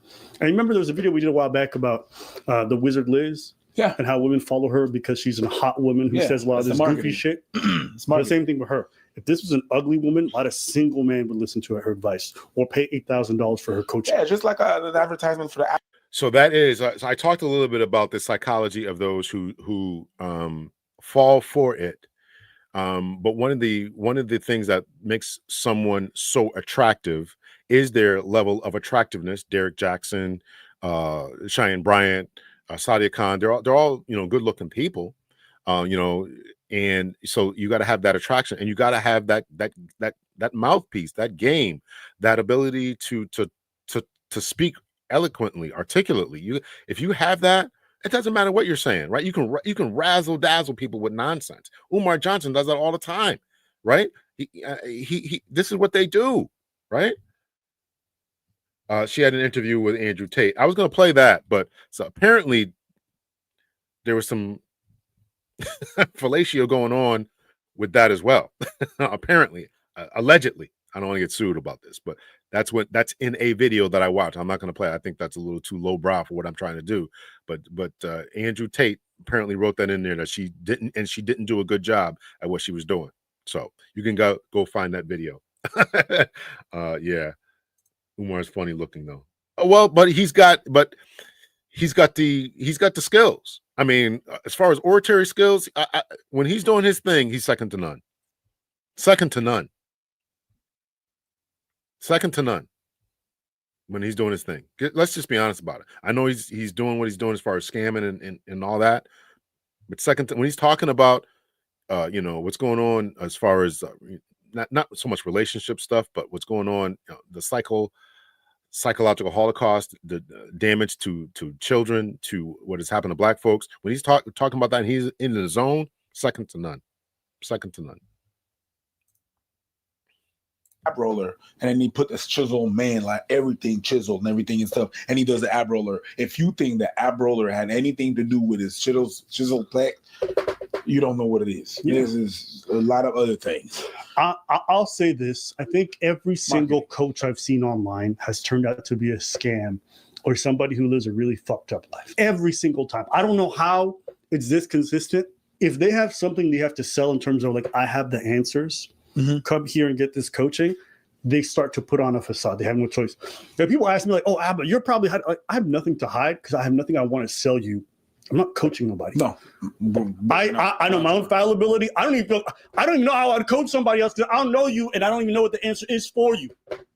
And remember there was a video we did a while back about the Wizard Liz. Yeah. And how women follow her because she's a hot woman who says a lot of this goofy shit. It's the same thing with her. If this was an ugly woman, not a single man would listen to her advice or pay $8,000 for her coaching. Yeah, just like an advertisement for the. So that is. So I talked a little bit about the psychology of those who fall for it. But one of the things that makes someone so attractive is their level of attractiveness. Derek Jackson, Cheyenne Bryant, Sadia Khan, they're all good looking people, and so you got to have that attraction, and you got to have that mouthpiece, that game, that ability to speak eloquently, articulately. If you have that, it doesn't matter what you're saying, right? You can razzle dazzle people with nonsense. Umar Johnson does that all the time, right? He this is what they do, right? She had an interview with Andrew Tate. I was going to play that, but so apparently there was some fellatio going on with that as well. Apparently, allegedly. I don't want to get sued about this, but that's in a video that I watched. I'm not going to play it. I think that's a little too lowbrow for what I'm trying to do. But Andrew Tate apparently wrote that in there that she didn't do a good job at what she was doing. So you can go find that video. Yeah. Umar's funny looking though. Oh, well, but he's got the skills. I mean, as far as oratory skills, when he's doing his thing, he's second to none. Second to none. Second to none. When he's doing his thing. Let's just be honest about it. I know he's doing what he's doing as far as scamming and all that. But when he's talking about what's going on as far as not so much relationship stuff, but what's going on, the psychological holocaust, the damage to children, to what has happened to black folks. When he's talking about that and he's in the zone, second to none. Second to none. Ab roller, and then he put this chisel man, like everything chiseled and everything and stuff, and he does the ab roller. If you think that ab roller had anything to do with his chisel plex, you don't know what it is. Yeah. This is a lot of other things. I'll say this. I think every single coach I've seen online has turned out to be a scam or somebody who lives a really fucked up life. Every single time. I don't know how it's this consistent. If they have something they have to sell in terms of like, I have the answers, come here and get this coaching, they start to put on a facade. They have no choice. If people ask me like, oh, Abba, you're probably I have nothing to hide because I have nothing I want to sell you. I'm not coaching nobody. No, I know my own fallibility. I don't even know how I'd coach somebody else because I don't know you and I don't even know what the answer is for you,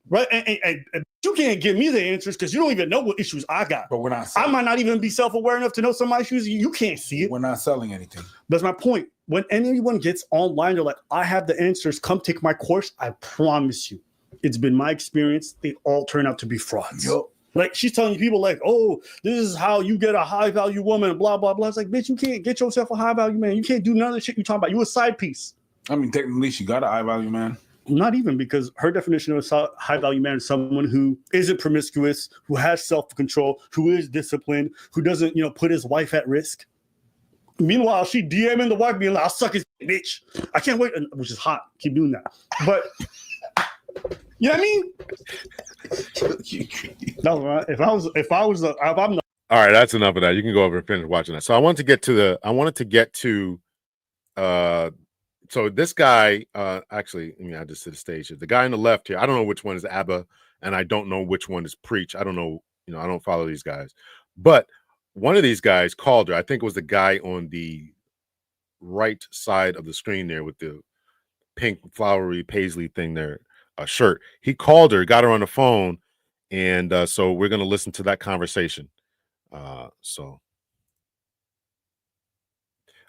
right? And you can't give me the answers because you don't even know what issues I got. But we're not. I might not even be self-aware enough to know some of my issues. You can't see it. We're not selling anything. That's my point. When anyone gets online, they're like, I have the answers. Come take my course. I promise you. It's been my experience. They all turn out to be frauds. Yep. Like she's telling people like, oh, this is how you get a high value woman, blah, blah, blah. It's like, bitch, you can't get yourself a high value man. You can't do none of the shit you're talking about. You a side piece. I mean, technically she got a high value man. Not even, because her definition of a high value man is someone who isn't promiscuous, who has self-control, who is disciplined, who doesn't, put his wife at risk. Meanwhile, she DMing the wife being like, I'll suck his bitch. I can't wait, which is hot. Keep doing that. But you know what I mean? No, if I'm the all right, that's enough of that. You can go over and finish watching that. So I wanted to get to so this guy, actually, let me add this to the stage. The guy on the left here, I don't know which one is Abba, and I don't know which one is Preach. I don't know, I don't follow these guys. But one of these guys called her. I think it was the guy on the right side of the screen there with the pink flowery paisley thing there, shirt. He called her, got her on the phone, and so we're going to listen to that conversation. So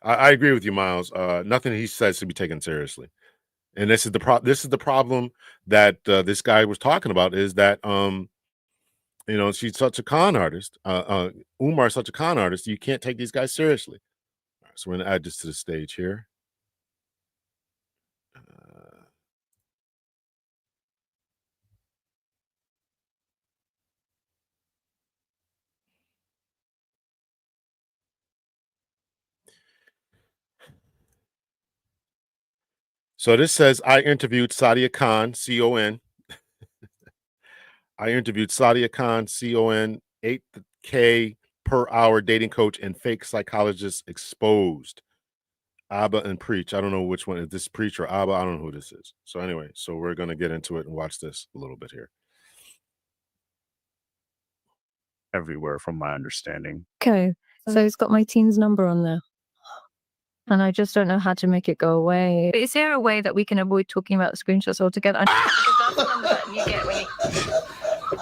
I agree with you, Miles. Nothing he says should be taken seriously, and this is the problem that this guy was talking about, is that she's such a con artist. Umar is such a con artist. You can't take these guys seriously. All right, so we're going to add this to the stage here. So this says, I interviewed Sadia Khan, C-O-N. I interviewed Sadia Khan, C-O-N, 8K per hour dating coach and fake psychologist exposed. Abba and Preach. I don't know which one. Is this Preach or Abba? I don't know who this is. So anyway, so we're going to get into it and watch this a little bit here. Everywhere from my understanding. Okay, so it's got my teen's number on there. And I just don't know how to make it go away. Is there a way that we can avoid talking about the screenshots altogether? Because that's the number that you get when you...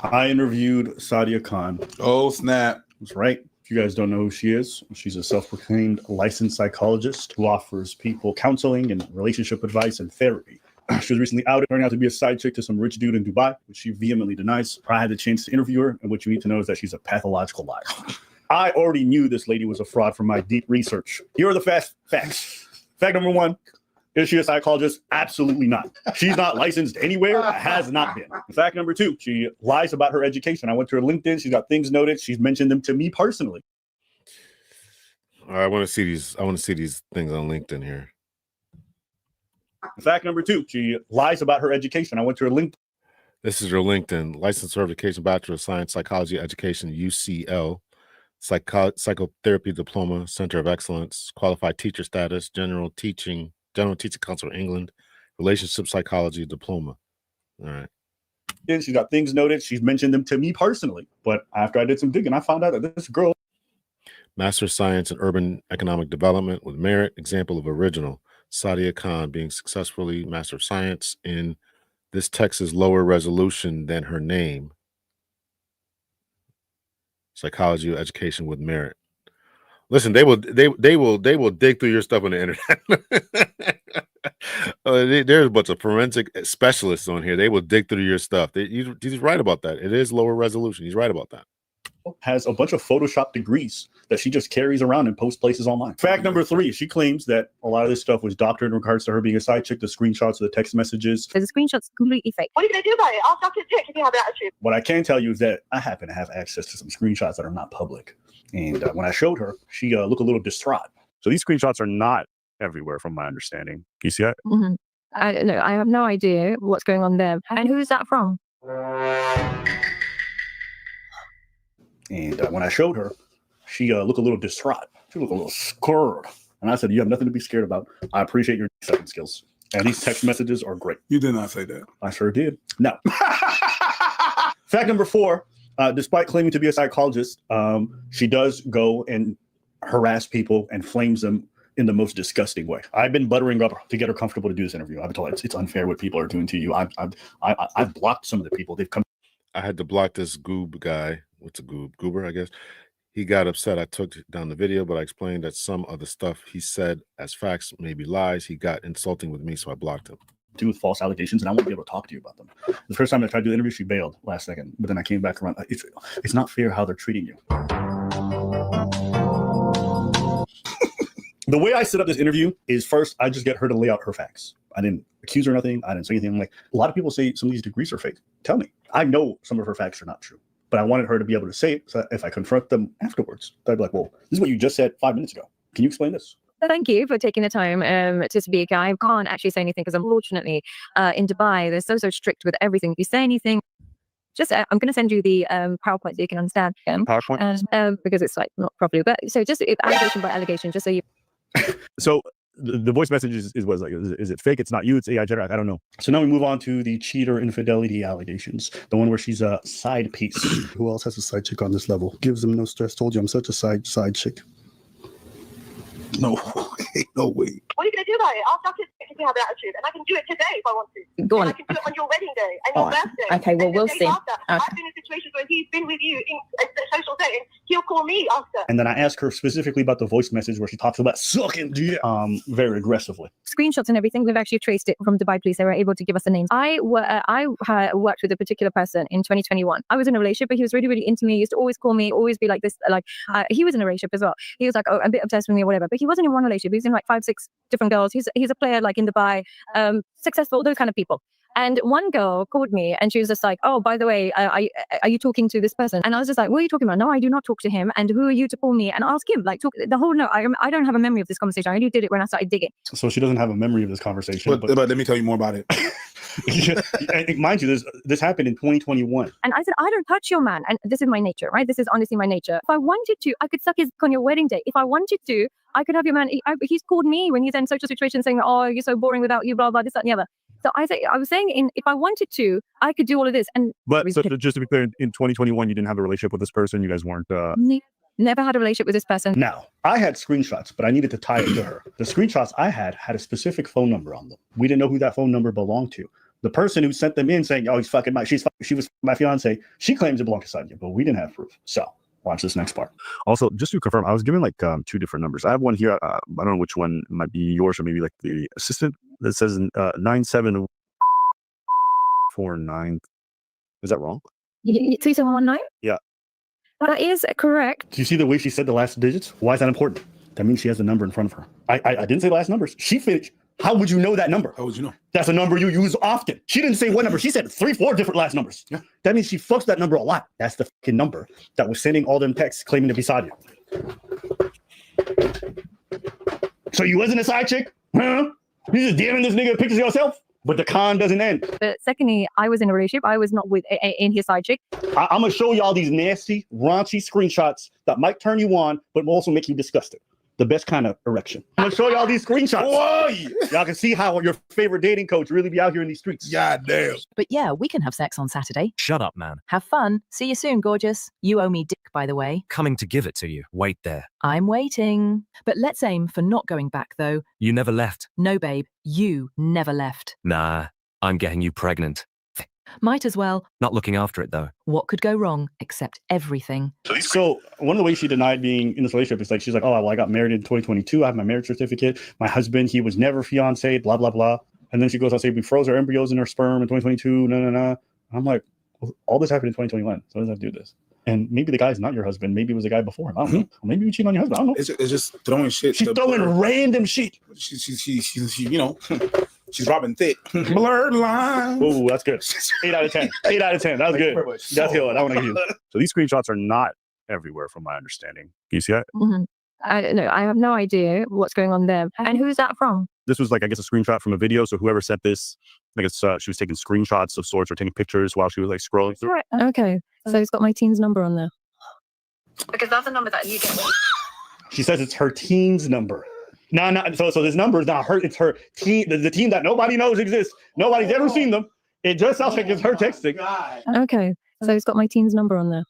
I interviewed Sadia Khan. Oh, snap. That's right. If you guys don't know who she is, she's a self-proclaimed licensed psychologist who offers people counseling and relationship advice and therapy. She was recently outed, turning out to be a side chick to some rich dude in Dubai, which she vehemently denies. I had the chance to interview her, and what you need to know is that she's a pathological liar. I already knew this lady was a fraud from my deep research. Here are the facts. Fact number 1, is she a psychologist? Absolutely not. She's not licensed anywhere, has not been. Fact number 2, she lies about her education. I went to her LinkedIn. She's got things noted. She's mentioned them to me personally. All right, I want to see these. I want to see these things on LinkedIn here. Fact number 2, she lies about her education. I went to her LinkedIn. This is your LinkedIn. Licensed certification, Bachelor of Science, Psychology, Education, UCL. Psychotherapy Diploma, Center of Excellence, Qualified Teacher Status, General Teaching Council of England, Relationship Psychology Diploma. All right. She's got things noted. She's mentioned them to me personally. But after I did some digging, I found out that this girl... Master of Science in Urban Economic Development with merit. Example of original. Sadia Khan being successfully Master of Science in this text is lower resolution than her name. Psychology or education with merit. Listen, they will dig through your stuff on the internet. There's a bunch of forensic specialists on here. They will dig through your stuff. He's right about that. It is lower resolution. He's right about that. Has a bunch of Photoshop degrees that she just carries around and posts places online. Fact number 3, she claims that a lot of this stuff was doctored in regards to her being a side chick, the screenshots of the text messages. The screenshots completely fake. What are you going to do about it? I'll suck his dick if you have an attitude. What I can tell you is that I happen to have access to some screenshots that are not public. And when I showed her, she looked a little distraught. So these screenshots are not everywhere from my understanding. You see that? Mm-hmm. I have no idea what's going on there. And who's that from? And when I showed her, she looked a little distraught. She looked a little scared. And I said, you have nothing to be scared about. I appreciate your second skills. And these text messages are great. You did not say that. I sure did. No. Fact number 4, despite claiming to be a psychologist, she does go and harass people and flames them in the most disgusting way. I've been buttering up to get her comfortable to do this interview. I've been told it's unfair what people are doing to you. I've blocked some of the people. They've come. I had to block this goob guy. What's a goob? Goober, I guess. He got upset. I took down the video, but I explained that some of the stuff he said as facts may be lies. He got insulting with me, so I blocked him. Do with false allegations, and I won't be able to talk to you about them. The first time I tried to do the interview, she bailed last second, but then I came back around. It's not fair how they're treating you. The way I set up this interview is first, I just get her to lay out her facts. I didn't accuse her of nothing. I didn't say anything. I'm like, a lot of people say some of these degrees are fake. Tell me. I know some of her facts are not true, but I wanted her to be able to say it so that if I confront them afterwards, I'd be like, well, this is what you just said 5 minutes ago. Can you explain this? Thank you for taking the time to speak. I can't actually say anything because unfortunately in Dubai, they're so strict with everything. If you say anything, just I'm going to send you the PowerPoint so you can understand. PowerPoint? Because it's like not properly. But so just allegation by allegation, just so you... So the voice message is what like, is it fake? It's not you, it's AI generated. I don't know. So now we move on to the cheater infidelity allegations. The one where she's a side piece. Who else has a side chick on this level? Gives them no stress. Told you I'm such a side chick. No, no way. What are you going to do about it? I'll suck his dick if you have an attitude. And I can do it today if I want to. Go on. And I can do it on your wedding day and your birthday. Okay, well, we'll see. After. I've been in situations where he's been with you in a social setting. He'll call me after. And then I ask her specifically about the voice message where she talks about sucking dick very aggressively. Screenshots and everything, we've actually traced it from Dubai police. They were able to give us the names. I worked with a particular person in 2021. I was in a relationship, but he was really, really into me. He used to always call me, always be like this. He was in a relationship as well. He was like, oh, a bit obsessed with me or whatever. But he wasn't in one relationship. He was in like 5-6 different girls. He's a player like in Dubai, successful, those kind of people. And one girl called me and she was just like, oh, by the way, are you talking to this person? And I was just like, what are you talking about? No, I do not talk to him. And who are you to call me and ask him? Like, talk the whole, no, I don't have a memory of this conversation. I only did it when I started digging. So she doesn't have a memory of this conversation. But let me tell you more about it. And mind you, this happened in 2021. And I said, I don't touch your man. And this is my nature, right? This is honestly my nature. If I wanted to, I could suck his dick on your wedding day. If I wanted to, I could have your man. He's called me when he's in social situations saying, oh, you're so boring without you, blah, blah, this, that, and the other. So I was saying, if I wanted to, I could do all of this. But so just to be clear, in 2021, you didn't have a relationship with this person. You guys weren't. Never had a relationship with this person. Now, I had screenshots, but I needed to tie it to her. The screenshots I had a specific phone number on them. We didn't know who that phone number belonged to. The person who sent them in saying, oh, she was my fiance, she claims it belonged to Sadia, but we didn't have proof. So watch this next part. Also, just to confirm, I was given like 2 different numbers. I have one here. I don't know which one might be yours or maybe like the assistant that says 9749. Is that wrong? 3719? Yeah. That is correct. Do you see the way she said the last digits? Why is that important? That means she has the number in front of her. I didn't say the last numbers. She finished. How would you know that number? How would you know? That's a number you use often. She didn't say what number. She said 3-4 different last numbers. Yeah. That means she fucks that number a lot. That's the fucking number that was sending all them texts claiming to be Sadia. So you wasn't a side chick? Huh? You just DMing this nigga pictures of yourself? But the con doesn't end. But secondly, I was in a relationship. I was not with in his side chick. I'm going to show y'all these nasty, raunchy screenshots that might turn you on, but will also make you disgusted. The best kind of erection. I'm going to show y'all these screenshots. Whoa! Y'all can see how your favorite dating coach really be out here in these streets. God damn. But yeah, we can have sex on Saturday. Shut up, man. Have fun. See you soon, gorgeous. You owe me dick, by the way. Coming to give it to you. Wait there. I'm waiting. But let's aim for not going back, though. You never left. No, babe. You never left. Nah, I'm getting you pregnant. Might as well. Not looking after it, though. What could go wrong except everything? So one of the ways she denied being in this relationship is like, she's like, oh, well, I got married in 2022. I have my marriage certificate. My husband, he was never fiancé, blah, blah, blah. And then she goes on to say, we froze our embryos in her sperm in 2022. No. I'm like, well, all this happened in 2021. So what does that do this? And maybe the guy's not your husband. Maybe it was a guy before him. I don't know. Maybe you cheat on your husband. I don't know. It's just throwing shit. She's throwing random shit. She you know, she's robbing thick. Blurred line. Oh, that's good. 8 out of 10. 8 out of 10. That was good. That's good. I want to give you. So these screenshots are not everywhere, from my understanding. Can you see that? Mm-hmm. I have no idea what's going on there. And who's that from? This was like, I guess, a screenshot from a video. So whoever sent this, I guess she was taking screenshots of sorts or taking pictures while she was like scrolling through. Right. Okay. So it's got my teen's number on there. Because that's the number that you get. She says it's her teen's number. No. So this number is not her. It's her teen. The team that nobody knows exists. Nobody's ever seen them. It just sounds like it's her texting. Okay. So it's got my teen's number on there.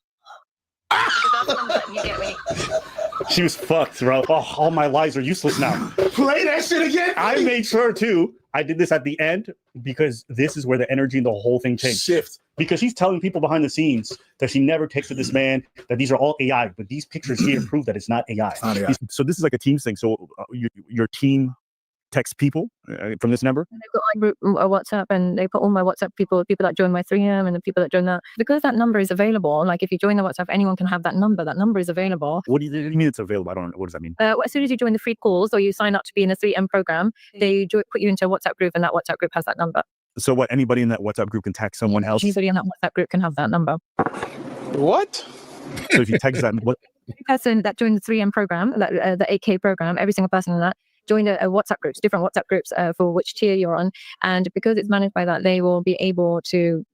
She was fucked, bro. Oh, all my lies are useless now. Play that shit again. I made sure too. I did this at the end because this is where the energy in the whole thing changed. Shift. Because she's telling people behind the scenes that she never texted this man, that these are all AI, but these pictures here prove that it's not AI. It's not AI. So this is like a team thing. So your team texts people from this number? And they've got my group WhatsApp, and they put all my WhatsApp people that join my 3M and the people that join that. Because that number is available, like if you join the WhatsApp, anyone can have that number. That number is available. What do you mean it's available? I don't know. What does that mean? As soon as you join the free calls or you sign up to be in the 3M program, they put you into a WhatsApp group, and that WhatsApp group has that number. So what, anybody in that WhatsApp group can text someone else? Anybody in that WhatsApp group can have that number. What? So if you text that, what? Every person that joined the 3M program, the 8K program, every single person in that, join a WhatsApp groups, different WhatsApp groups for which tier you're on. And because it's managed by that, they will be able to,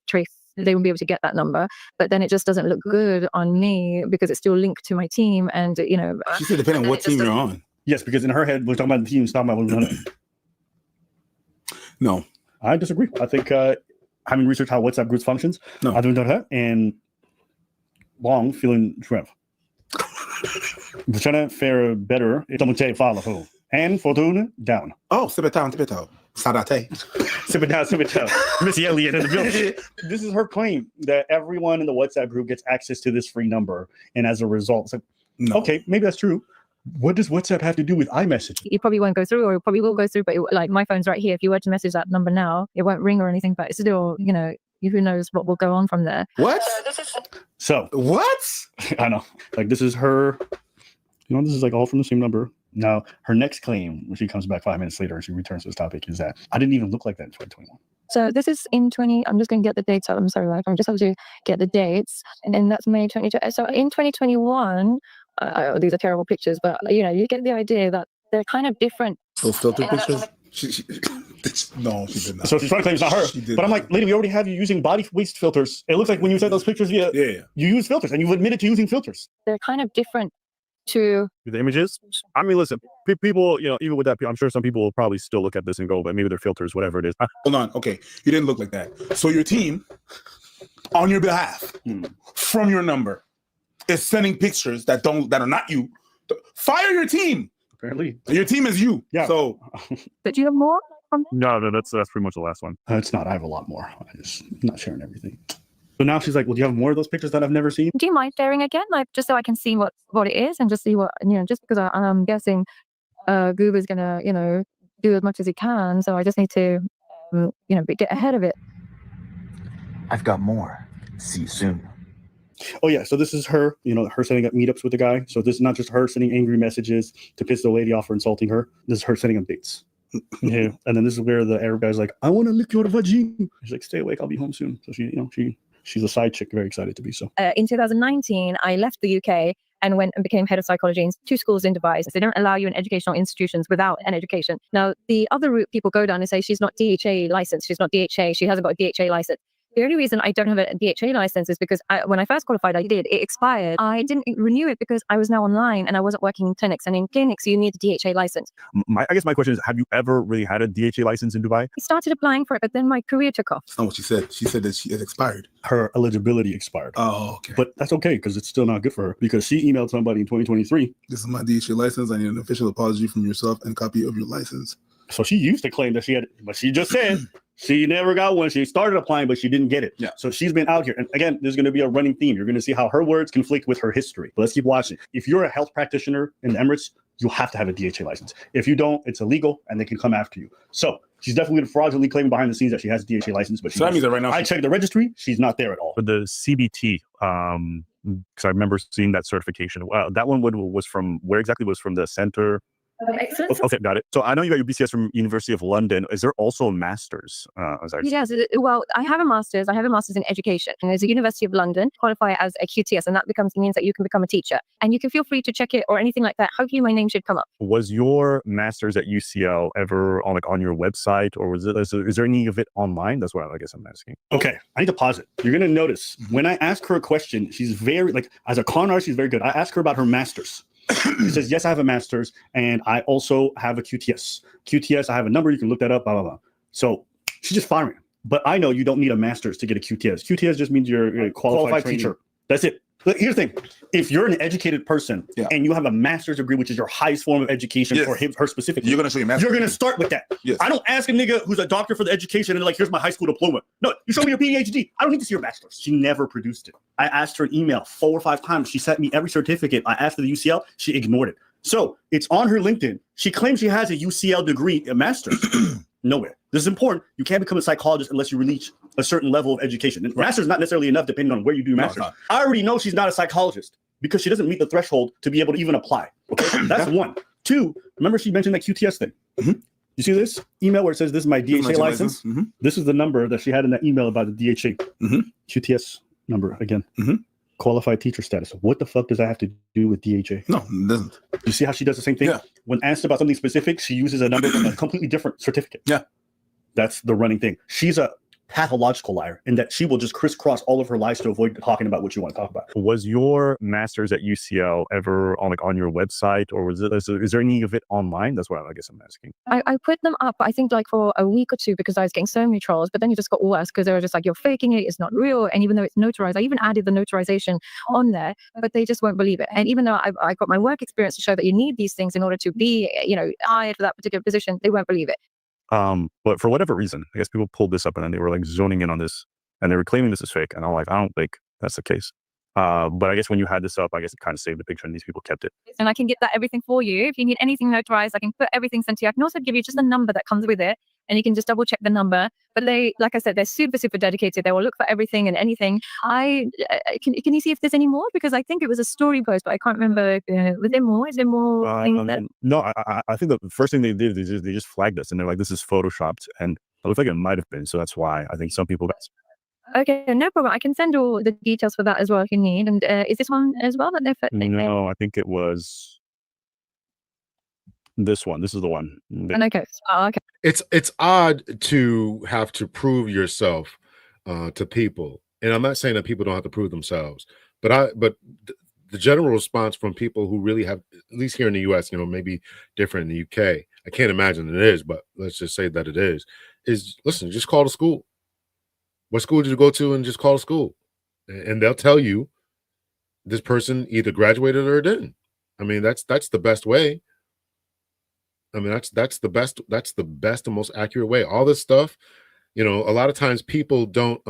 trace, they will be able to get that number. But then it just doesn't look good on me because it's still linked to my team. And, She said depending on what team you're on. Yes, because in her head, we're talking about the team, it's talking about what we're doing. No. I disagree. I think having researched how WhatsApp groups functions, no. I don't know that. And long feeling shrimp. Trying to fare better. And fortune down. Oh, sip it down. Sadate. Sip it down. Missy Elliott in the building. This is her claim that everyone in the WhatsApp group gets access to this free number. And as a result, it's like, no. Okay, maybe that's true. What does WhatsApp have to do with iMessage? You probably won't go through, or it probably will go through, but my phone's right here. If you were to message that number now, it won't ring or anything, but it's still, who knows what will go on from there. What? So what? I know. Like, this is her, this is like all from the same number. Now, her next claim, when she comes back 5 minutes later and she returns to this topic, is that I didn't even look like that in 2021. So this is in I'm just going to get the dates out. I'm sorry, I'm just have to get the dates. And that's May 22. So in 2021, these are terrible pictures, but you get the idea that they're kind of different. Those filter pictures? No, she did not. So she's trying to claim it's not her. But I'm like, lady, we already have you using body waste filters. It looks like when you sent those pictures, you use filters, and you've admitted to using filters. They're kind of different to the images. I mean, listen, people, even with that, I'm sure some people will probably still look at this and go, but maybe they're filters, whatever it is. Hold on. Okay. You didn't look like that. So your team, on your behalf, from your number, is sending pictures that are not you. Fire your team. Apparently. Your team is you. Yeah. So. But do you have more? No, that's pretty much the last one. It's not. I have a lot more. I'm not sharing everything. So now she's like, well, do you have more of those pictures that I've never seen? Do you mind sharing again? Like, just so I can see what it is and just see what, just because I'm guessing Goober's going to, do as much as he can. So I just need to, get ahead of it. I've got more. See you soon. Oh, yeah. So this is her, her setting up meetups with the guy. So this is not just her sending angry messages to piss the lady off for insulting her. This is her setting up dates. Yeah. And then this is where the Arab guy's like, I want to lick your vagina. She's like, stay awake. I'll be home soon. So she's a side chick, very excited to be so. In 2019, I left the UK and went and became head of psychology in 2 schools in Dubai. They don't allow you in educational institutions without an education. Now, the other route people go down is say she's not DHA licensed. She's not DHA. She hasn't got a DHA license. The only reason I don't have a DHA license is because when I first qualified, it expired. I didn't renew it because I was now online and I wasn't working in clinics. And in clinics, you need a DHA license. I guess my question is, have you ever really had a DHA license in Dubai? I started applying for it, but then my career took off. That's not what she said. She said that she has expired. Her eligibility expired. Oh, okay. But that's okay because it's still not good for her because she emailed somebody in 2023. This is my DHA license. I need an official apology from yourself and copy of your license. So she used to claim that she had, but she just said she never got one. She started applying, but she didn't get it. Yeah. So she's been out here. And again, there's going to be a running theme. You're going to see how her words conflict with her history. But let's keep watching. If you're a health practitioner in the Emirates, you have to have a DHA license. If you don't, it's illegal and they can come after you. So she's definitely fraudulently claiming behind the scenes that she has a DHA license. But so that means that right now, I checked the registry. She's not there at all. For the CBT, because I remember seeing that certification. That one was from, where exactly was from the center? Excellent. Okay, got it. So I know you got your BCS from University of London. Is there also a master's? Yes. Well, I have a master's. I have a master's in education. And there's a University of London, qualify as a QTS, and that means that you can become a teacher. And you can feel free to check it or anything like that. Hopefully my name should come up. Was your master's at UCL ever on your website, or is there any of it online? That's what I guess I'm asking. Okay, I need to pause it. You're going to notice when I ask her a question, she's very, as a con artist, she's very good. I ask her about her master's. She says, yes, I have a master's, and I also have a QTS. QTS, I have a number. You can look that up, blah, blah, blah. So she's just firing. But I know you don't need a master's to get a QTS. QTS just means you're a qualified teacher. That's it. But here's the thing. If you're an educated person and you have a master's degree, which is your highest form of education for her specifically, you're going to show your master's. You're going to start with that. Yes. I don't ask a nigga who's a doctor for the education and here's my high school diploma. No, you show me your PhD. I don't need to see your bachelor's. She never produced it. I asked her an email 4 or 5 times. She sent me every certificate. I asked for the UCL. She ignored it. So it's on her LinkedIn. She claims she has a UCL degree, a master's. Nowhere. This is important. You can't become a psychologist unless you reach a certain level of education. And master's is not necessarily enough depending on where you do master's. I already know she's not a psychologist because she doesn't meet the threshold to be able to even apply. Okay, that's 1. 2, remember she mentioned that QTS thing. Mm-hmm. You see this email where it says this is my DHA license? Mm-hmm. This is the number that she had in that email about the DHA. Mm-hmm. QTS number again. Mm-hmm. Qualified teacher status. What the fuck does that have to do with DHA? No, it doesn't. You see how she does the same thing? Yeah. When asked about something specific, she uses a number from a completely different certificate. Yeah. That's the running thing. She's a pathological liar in that she will just crisscross all of her lies to avoid talking about what you want to talk about. Was your master's at UCL ever on your website, or is there any of it online? That's what I guess I'm asking. I put them up, I think for a week or 2 because I was getting so many trolls, but then it just got worse because they were just like, you're faking it, it's not real. And even though it's notarized, I even added the notarization on there, but they just won't believe it. And even though I got my work experience to show that you need these things in order to be, hired for that particular position, they won't believe it. But for whatever reason, I guess people pulled this up and then they were zoning in on this and they were claiming this is fake. And I'm like, I don't think that's the case. But I guess when you had this up, I guess it kind of saved the picture and these people kept it. And I can get that everything for you. If you need anything notarized, I can put everything sent to you. I can also give you just a number that comes with it and you can just double check the number. But they, like I said, they're super, super dedicated. They will look for everything and anything. Can you see if there's any more? Because I think it was a story post, but I can't remember. Was there more? Is there more things that... No, I think the first thing they did is they just flagged us and they're like, this is photoshopped. And it looked like it might have been. So that's why I think some people got... Okay, no problem. I can send all the details for that as well if you need. And is this one as well that they're... No, I think it was... This one. This is the one. And okay. Okay. It's odd to have to prove yourself to people, and I'm not saying that people don't have to prove themselves, but the general response from people who really have, at least here in the U.S., maybe different in the UK. I can't imagine it is, but let's just say that it is listen, just call the school. What school did you go to, and just call the school, and they'll tell you this person either graduated or didn't. I mean, that's the best way. I mean, that's the best and most accurate way. All this stuff, a lot of times people don't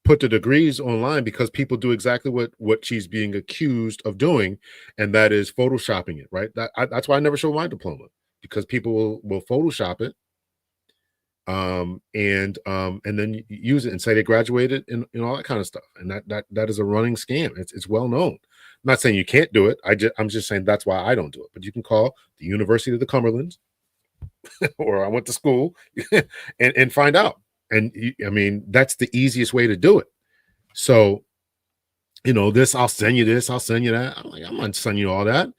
put the degrees online because people do exactly what she's being accused of doing, and that is photoshopping it, right? That's why I never show my diploma, because people will Photoshop it, and then use it and say they graduated and all that kind of stuff, and that is a running scam. It's well known. I'm not saying you can't do it. I'm just saying that's why I don't do it. But you can call the University of the Cumberlands, or I went to school, and find out. And I mean, that's the easiest way to do it. So, this, I'll send you this, I'll send you that. I'm like, I'm not sending you all that.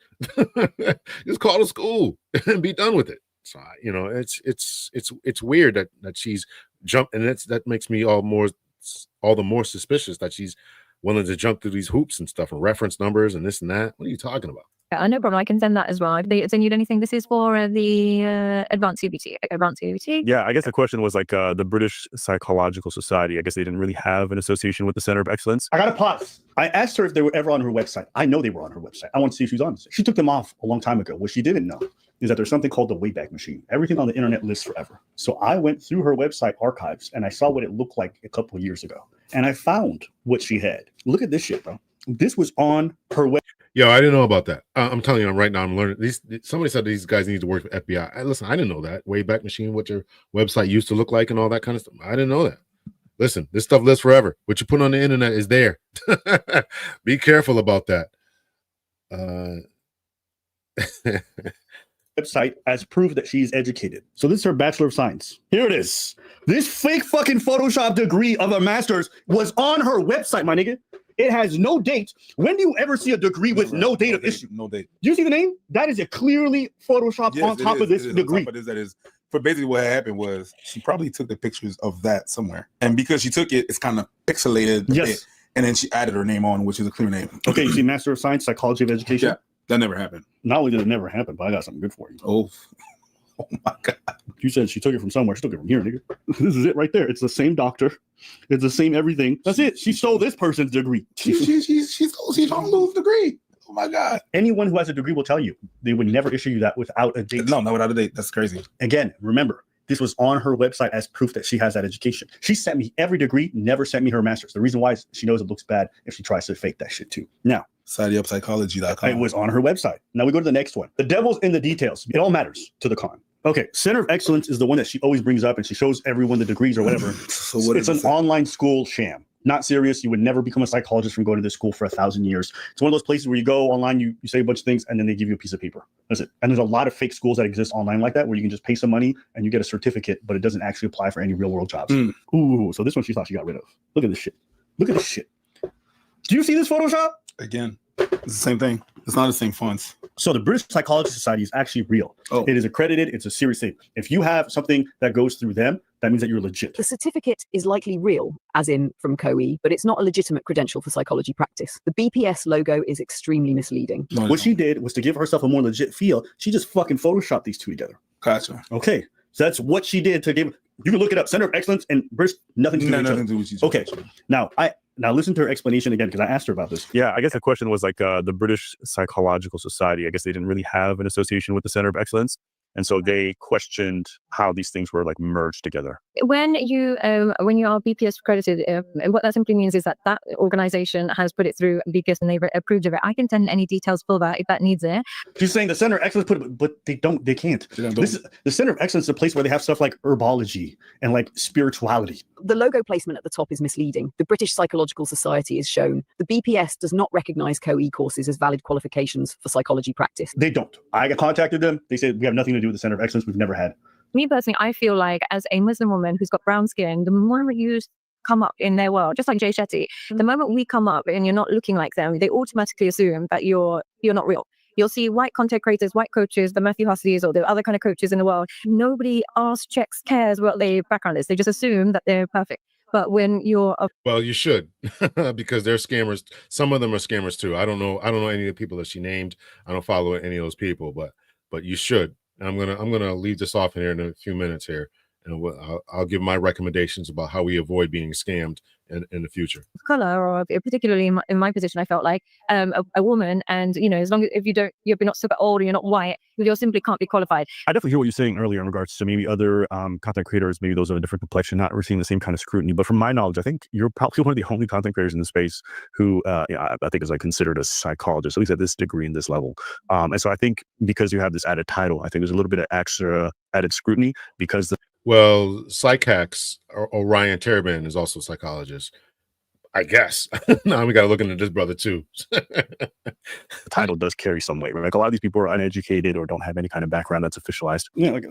Just call the school and be done with it. So, it's weird that she's jumped, and that makes me all the more suspicious that she's willing to jump through these hoops and stuff and reference numbers and this and that. What are you talking about? No problem. I can send that as well. If they send you anything, this is for the advanced CBT. Advanced CBT. Yeah, I guess the question was like the British Psychological Society. I guess they didn't really have an association with the Center of Excellence. I got to pause. I asked her if they were ever on her website. I know they were on her website. I want to see if she's on. She took them off a long time ago. What she didn't know is that there's something called the Wayback Machine. Everything on the internet lives forever. So I went through her website archives and I saw what it looked like a couple of years ago. And I found what she had. Look at this shit, bro. This was on her website. Yo, I didn't know about that. I'm telling you, right now I'm learning. Somebody said these guys need to work for FBI. Listen, I didn't know that. Wayback Machine, what your website used to look like and all that kind of stuff. I didn't know that. Listen, this stuff lives forever. What you put on the internet is there. Be careful about that. Website as proof that she's educated. So this is her Bachelor of Science. Here it is. This fake fucking Photoshop degree of a master's was on her website, my nigga. It has no date. When do you ever see a degree with no date of issue? No date. Do you see the name? That is a clearly Photoshopped on top of this degree. That is. For basically what happened was she probably took the pictures of that somewhere. And because she took it, it's kind of pixelated. Yes. And then she added her name on, which is a clear name. Okay, you see Master of Science, Psychology of Education? Yeah, that never happened. Not only did it never happen, but I got something good for you. Oh my God. You said she took it from somewhere. She took it from here, nigga. This is it right there. It's the same doctor. It's the same everything. That's it. She stole this person's degree. She's trying to lose the degree. Oh my God. Anyone who has a degree will tell you they would never issue you that without a date. No, not without a date. That's crazy. Again, remember, this was on her website as proof that she has that education. She sent me every degree, never sent me her master's. The reason why is she knows it looks bad if she tries to fake that shit too. Now, SadiaPsychology.com. it was on her website. Now we go to the next one. The devil's in the details. It all matters to the con. Okay, Center of Excellence is the one that she always brings up and she shows everyone the degrees or whatever. So what it's an online school sham. Not serious. You would never become a psychologist from going to this school for 1,000 years. It's one of those places where you go online, you say a bunch of things, and then they give you a piece of paper. That's it. And there's a lot of fake schools that exist online like that, where you can just pay some money and you get a certificate, but it doesn't actually apply for any real world jobs. Ooh, so this one she thought she got rid of. Look at this shit. Look at this shit. Do you see this Photoshop? Again, it's the same thing. It's not the same fonts. So the British Psychology Society is actually real. Oh. It is accredited. It's a serious thing. If you have something that goes through them, that means that you're legit. The certificate is likely real, as in from COE, but it's not a legitimate credential for psychology practice. The BPS logo is extremely misleading. What she did was to give herself a more legit feel. She just fucking photoshopped these two together. Gotcha. Okay. So that's what she did to give. You can look it up. Center of Excellence and British, nothing to do with each other. Okay. Now listen to her explanation again, because I asked her about this. Yeah, I guess the question was like the British Psychological Society. I guess they didn't really have an association with the Center of Excellence. And so they questioned how these things were like merged together. When you are BPS accredited, what that simply means is that that organization has put it through BPS and they've approved of it. I can send any details for that if that needs it. She's saying the Center of Excellence put it, but they can't. This is the Center of Excellence is a place where they have stuff like herbology and like spirituality. The logo placement at the top is misleading. The British Psychological Society is shown. The BPS does not recognize COE courses as valid qualifications for psychology practice. They don't. I contacted them. They said we have nothing to do with the Center of Excellence. We've never had. Me personally, I feel like as a Muslim woman who's got brown skin, the moment you come up in their world, just like Jay Shetty, the moment we come up and you're not looking like them, they automatically assume that you're not real. You'll see white content creators, white coaches, the Matthew Husseys or the other kind of coaches in the world. Nobody asks, checks, cares what their background is. They just assume that they're perfect. But when you're well, you should, because they're scammers. Some of them are scammers too. I don't know any of the people that she named. I don't follow any of those people, but you should. And I'm gonna leave this off in here in a few minutes here, and I'll give my recommendations about how we avoid being scammed in the future. color, or particularly in my position, I felt like a woman, and as long as if you're not super old or you're not white, you simply can't be qualified. I definitely hear what you're saying earlier in regards to maybe other content creators, maybe those of a different complexion, not receiving the same kind of scrutiny. But from my knowledge, I think you're probably one of the only content creators in the space who I think is like considered a psychologist, at least at this degree and this level. And so I think because you have this added title, I think there's a little bit of extra added scrutiny because well, PsycHacks or Orion Terabin is also a psychologist, I guess. Now we got to look into this brother too. the title does carry some weight. Right? Like a lot of these people are uneducated or don't have any kind of background that's officialized. Yeah, like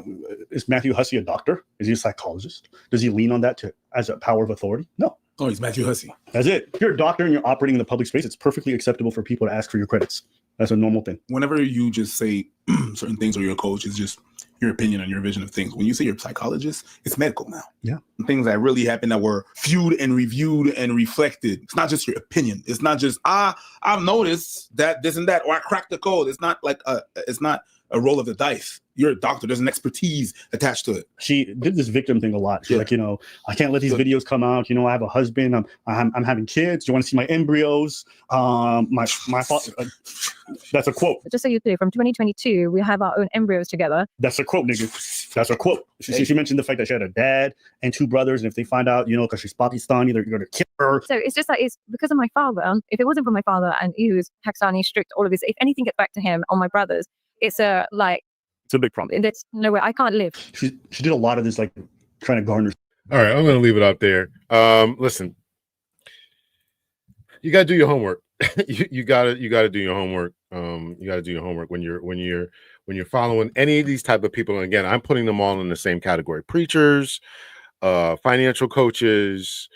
is Matthew Hussey a doctor? Is he a psychologist? Does he lean on that as a power of authority? No. Oh, he's Matthew Hussey. That's it. If you're a doctor and you're operating in the public space, it's perfectly acceptable for people to ask for your credits. That's a normal thing. Whenever you just say certain things or you're a coach, it's just your opinion and your vision of things. When you say you're a psychologist, it's medical now. Yeah. Things that really happen that were viewed and reviewed and reflected. It's not just your opinion. It's not just, I've noticed that this and that, or I cracked the code. It's not like it's not a roll of the dice. You're a doctor. There's an expertise attached to it. She did this victim thing a lot. She's like, I can't let these videos come out. I have a husband. I'm having kids. Do you want to see my embryos? My that's a quote. Just so you know, from 2022, we have our own embryos together. That's a quote, nigga. That's a quote. She mentioned the fact that she had a dad and two brothers, and if they find out, because she's Pakistani, they're going to kill her. So it's just like, it's because of my father. If it wasn't for my father and he was Pakistani, strict, all of this, if anything gets back to him or my brothers, it's a big problem. There's no way I can't live. She did a lot of this, like trying to garner. All right, I'm going to leave it up there. Listen, you got to do your homework. you got to do your homework. You got to do your homework when you're following any of these type of people. And again, I'm putting them all in the same category: preachers, financial coaches,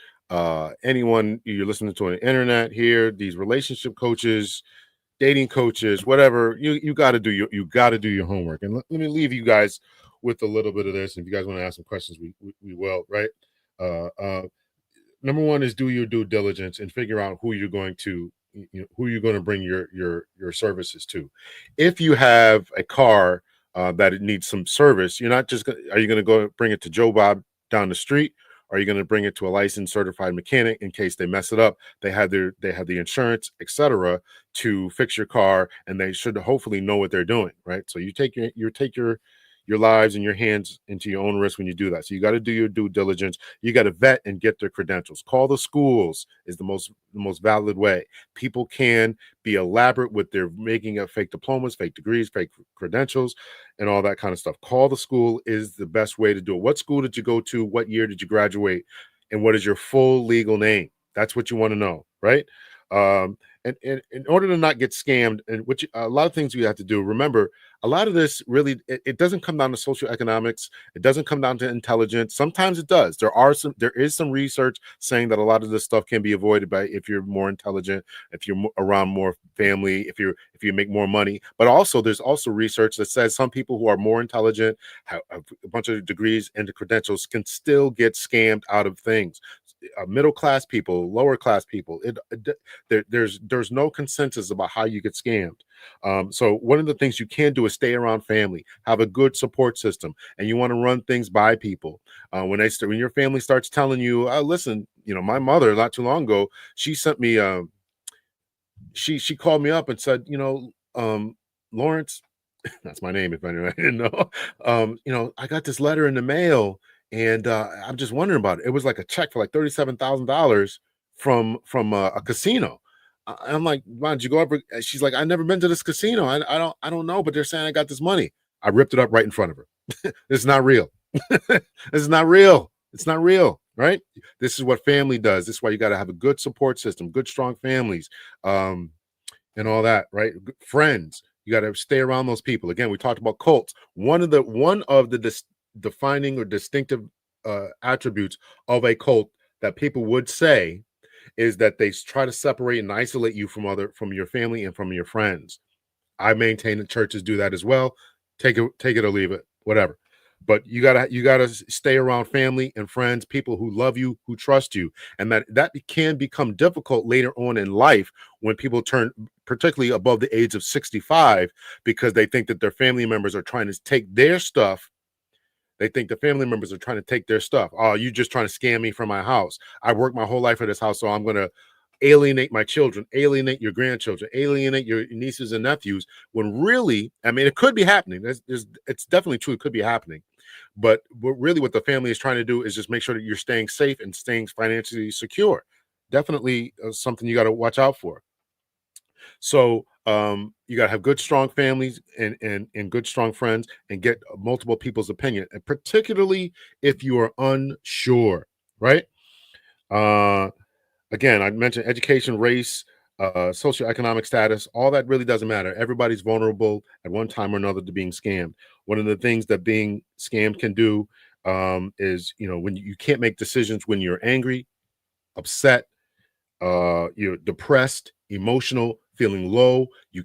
anyone you're listening to on the internet here, these relationship coaches, dating coaches, whatever. You got to do your homework. And let me leave you guys with a little bit of this. If you guys want to ask some questions, we will. Right. Number one is do your due diligence and figure out who you're going to bring your services to. If you have a car that it needs some service, you're not just are you going to go bring it to Joe Bob down the street? Or are you going to bring it to a licensed certified mechanic in case they mess it up? They have the insurance, etc., to fix your car, and they should hopefully know what they're doing, right? So you take your lives and your hands into your own risk when you do that. So you got to do your due diligence. You got to vet and get their credentials. Call the schools is the most valid way. People can be elaborate with their making of fake diplomas, fake degrees, fake credentials, and all that kind of stuff. Call the school is the best way to do it. What school did you go to? What year did you graduate? And what is your full legal name? That's what you want to know, right? And in order to not get scammed, and which a lot of things you have to do, remember, a lot of this really, it doesn't come down to socioeconomics. It doesn't come down to intelligence. Sometimes it does. There is some research saying that a lot of this stuff can be avoided by if you're more intelligent, if you're around more family, if you make more money. But also, there's also research that says some people who are more intelligent, have a bunch of degrees and the credentials, can still get scammed out of things. Middle class people, lower class people, there's no consensus about how you get scammed. So one of the things you can do is stay around family, have a good support system, and you want to run things by people. When your family starts telling you, listen, my mother not too long ago, she sent me she called me up and said, Lawrence, that's my name if anyone didn't know, I got this letter in the mail. And I'm just wondering about it. It was like a check for like $37,000 from a casino. I'm like, why did you go up? She's like, I've never been to this casino. I don't know, but they're saying I got this money. I ripped it up right in front of her. This is not real. This is not real. It's not real, right? This is what family does. This is why you got to have a good support system, good strong families, and all that, right? Friends. You got to stay around those people. Again, we talked about cults. One of the defining or distinctive attributes of a cult that people would say is that they try to separate and isolate you from your family and from your friends. I maintain that churches do that as well. Take it or leave it, whatever. But you gotta stay around family and friends, people who love you, who trust you, and that can become difficult later on in life when people turn, particularly above the age of 65, because they think that their family members are trying to take their stuff. They think the family members are trying to take their stuff. Oh, you just trying to scam me from my house. I worked my whole life for this house, so I'm gonna alienate my children, alienate your grandchildren, alienate your nieces and nephews. When really, I mean, it could be happening. It's definitely true. It could be happening. But really what the family is trying to do is just make sure that you're staying safe and staying financially secure. Definitely something you got to watch out for. So you got to have good, strong families and good, strong friends, and get multiple people's opinion, and particularly if you are unsure, right? Again, I mentioned education, race, socioeconomic status, all that really doesn't matter. Everybody's vulnerable at one time or another to being scammed. One of the things that being scammed can do is, when you can't make decisions when you're angry, upset, you're depressed, emotional, feeling low. You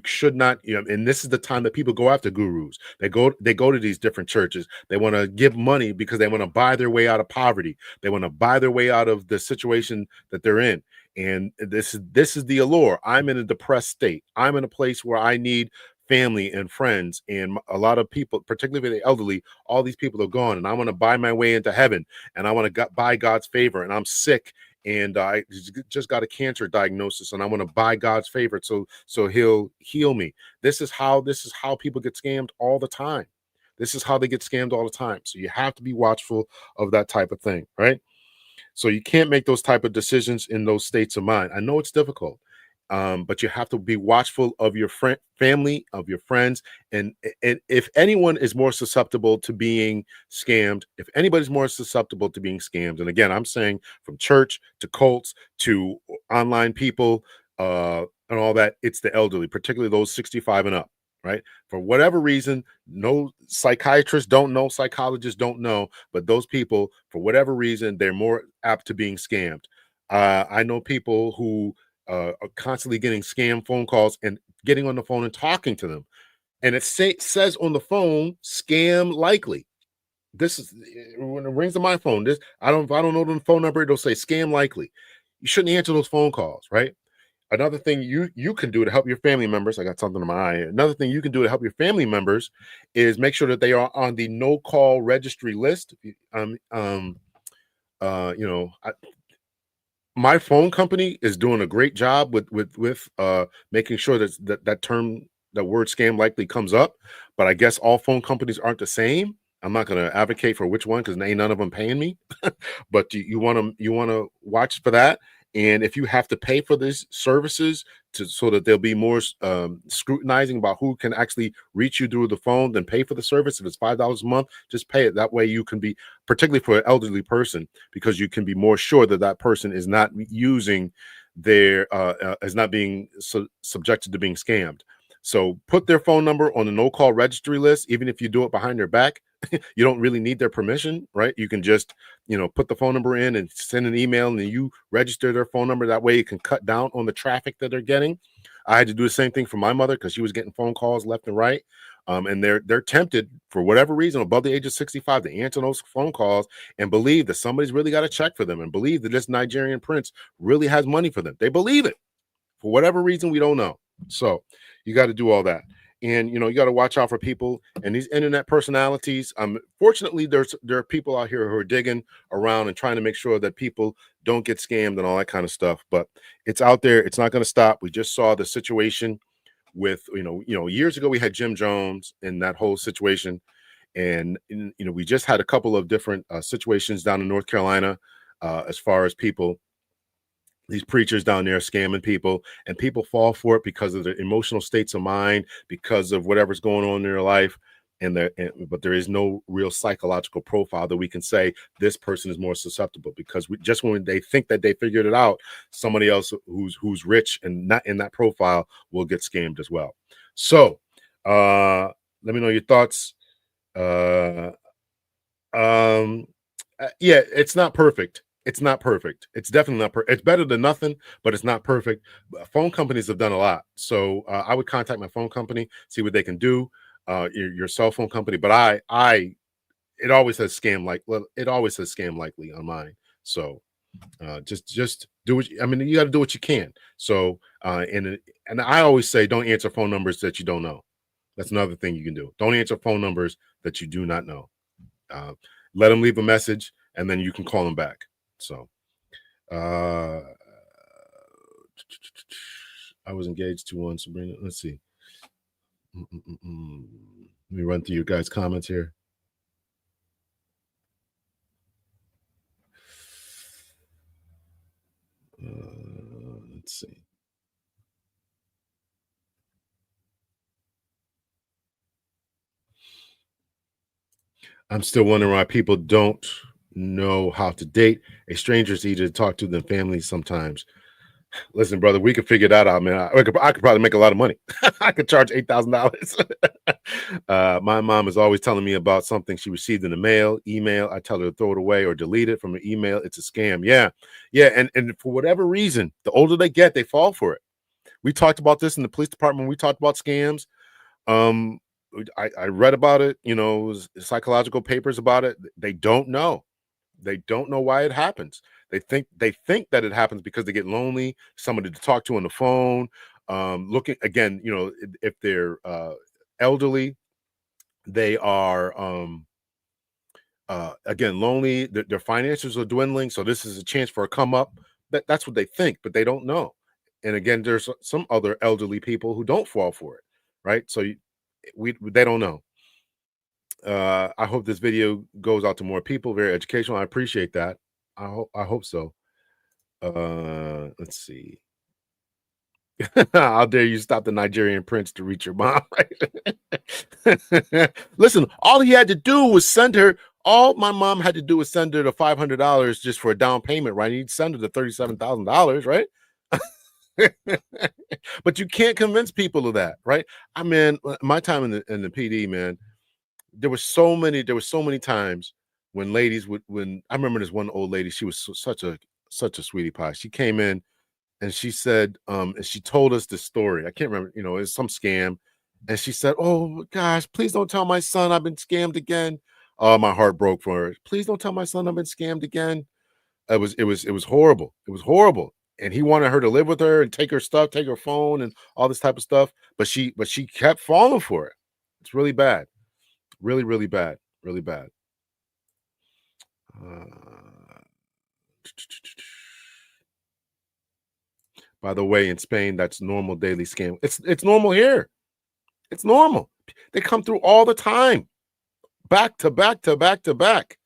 should not, and this is the time that people go after gurus. They go to these different churches. They want to give money because they want to buy their way out of poverty. They want to buy their way out of the situation that they're in. And this is the allure. I'm in a depressed state. I'm in a place where I need family and friends, and a lot of people, particularly the elderly, all these people are gone, and I want to buy my way into heaven, and I want to buy God's favor, and I'm sick, and I just got a cancer diagnosis, and I want to buy God's favor so he'll heal me. This is how people get scammed all the time. This is how they get scammed all the time. So you have to be watchful of that type of thing, right? So you can't make those type of decisions in those states of mind. I know it's difficult, but you have to be watchful of your family, of your friends, and if anyone is more susceptible to being scammed, if anybody's more susceptible to being scammed, and again, I'm saying from church to cults to online people and all that, it's the elderly, particularly those 65 and up. Right? For whatever reason, no psychiatrists don't know, psychologists don't know, but those people, for whatever reason, they're more apt to being scammed. I know people who are constantly getting scam phone calls and getting on the phone and talking to them. And it says on the phone, scam likely. This is when it rings to my phone. If I don't know the phone number, it'll say scam likely. You shouldn't answer those phone calls, right? Another thing you can do to help your family members, I got something in my eye. Another thing you can do to help your family members is make sure that they are on the no call registry list. My phone company is doing a great job with making sure that term, that word scam likely comes up, but I guess all phone companies aren't the same. I'm not going to advocate for which one because ain't none of them paying me, but you want to watch for that. And if you have to pay for these services so that there'll be more scrutinizing about who can actually reach you through the phone, then pay for the service. If it's $5 a month, just pay it. That way you can be, particularly for an elderly person, because you can be more sure that that person is not using their, is not being subjected to being scammed. So put their phone number on the no call registry list, even if you do it behind their back. You don't really need their permission, right? You can just, put the phone number in and send an email, and then you register their phone number. That way it can cut down on the traffic that they're getting. I had to do the same thing for my mother because she was getting phone calls left and right. And they're tempted for whatever reason above the age of 65 to answer those phone calls and believe that somebody's really got a check for them and believe that this Nigerian prince really has money for them. They believe it for whatever reason. We don't know. So you got to do all that. And, you got to watch out for people and these internet personalities. Fortunately, there are people out here who are digging around and trying to make sure that people don't get scammed and all that kind of stuff. But it's out there. It's not going to stop. We just saw the situation with, years ago, we had Jim Jones in that whole situation. And, we just had a couple of different situations down in North Carolina as far as people, these preachers down there scamming people, and people fall for it because of their emotional states of mind, because of whatever's going on in their life. But there is no real psychological profile that we can say this person is more susceptible, because just when they think that they figured it out, somebody else who's rich and not in that profile will get scammed as well. So let me know your thoughts. Yeah, it's not perfect. It's not perfect. It's definitely not perfect. It's better than nothing, but it's not perfect. Phone companies have done a lot. So I would contact my phone company, see what they can do, your cell phone company. But it always says scam like, well, it always says scam likely on mine. So just do what I mean, you got to do what you can. So and I always say, don't answer phone numbers that you don't know. That's another thing you can do. Don't answer phone numbers that you do not know. Let them leave a message, and then you can call them back. So I was engaged to one, Sabrina. Let's see. Let me run through your guys' comments here. Let's see. I'm still wondering why people don't know how to date. A stranger is easier to talk to than family sometimes. Listen, brother, we could figure that out, man. I could probably make a lot of money. I could charge $8,000. My mom is always telling me about something she received in the email. I tell her to throw it away or delete it from an email. It's a scam. Yeah. And for whatever reason, the older they get, they fall for it. We talked about this in the police department. We talked about scams. I read about it, psychological papers about it. They don't know. They don't know why it happens. They think that it happens because they get lonely, somebody to talk to on the phone. Looking again, if they're elderly, they are again lonely. Their finances are dwindling, so this is a chance for a come up. That's what they think, but they don't know. And again, there's some other elderly people who don't fall for it, right? So they don't know. I hope this video goes out to more people. Very educational. I appreciate that. I hope so. Let's see. How dare you stop the Nigerian prince to reach your mom? Right? Listen, all he had to do was send her. All my mom had to do was send her the $500 just for a down payment, right? He'd send her the $37,000, right? But you can't convince people of that, right? I mean, my time in the PD, man, there were so many times when ladies when I remember this one old lady, she was such a sweetie pie. She came in and she said, and she told us the story. I can't remember, it's some scam. And she said, "Oh gosh, please don't tell my son I've been scammed again." Oh, my heart broke for her. "Please don't tell my son I've been scammed again." It was horrible. It was horrible. And he wanted her to live with her and take her stuff, take her phone and all this type of stuff. But she kept falling for it. It's really bad. Really, really bad. Really bad. By the way, in Spain, that's normal daily scam. It's normal here. It's normal. They come through all the time. Back to back to back to back.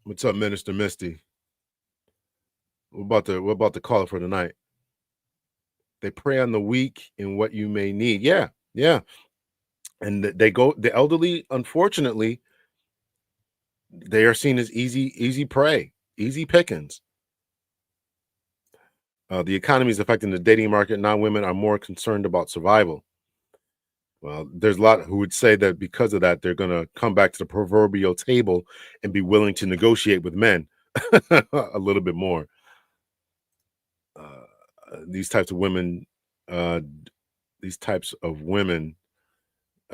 What's up, Minister Misty? We're about to call it for tonight. They prey on the weak and what you may need. Yeah. And the elderly, unfortunately, they are seen as easy prey, easy pickings. The economy is affecting the dating market. Now women are more concerned about survival. Well, there's a lot who would say that because of that, they're going to come back to the proverbial table and be willing to negotiate with men a little bit more. These types of women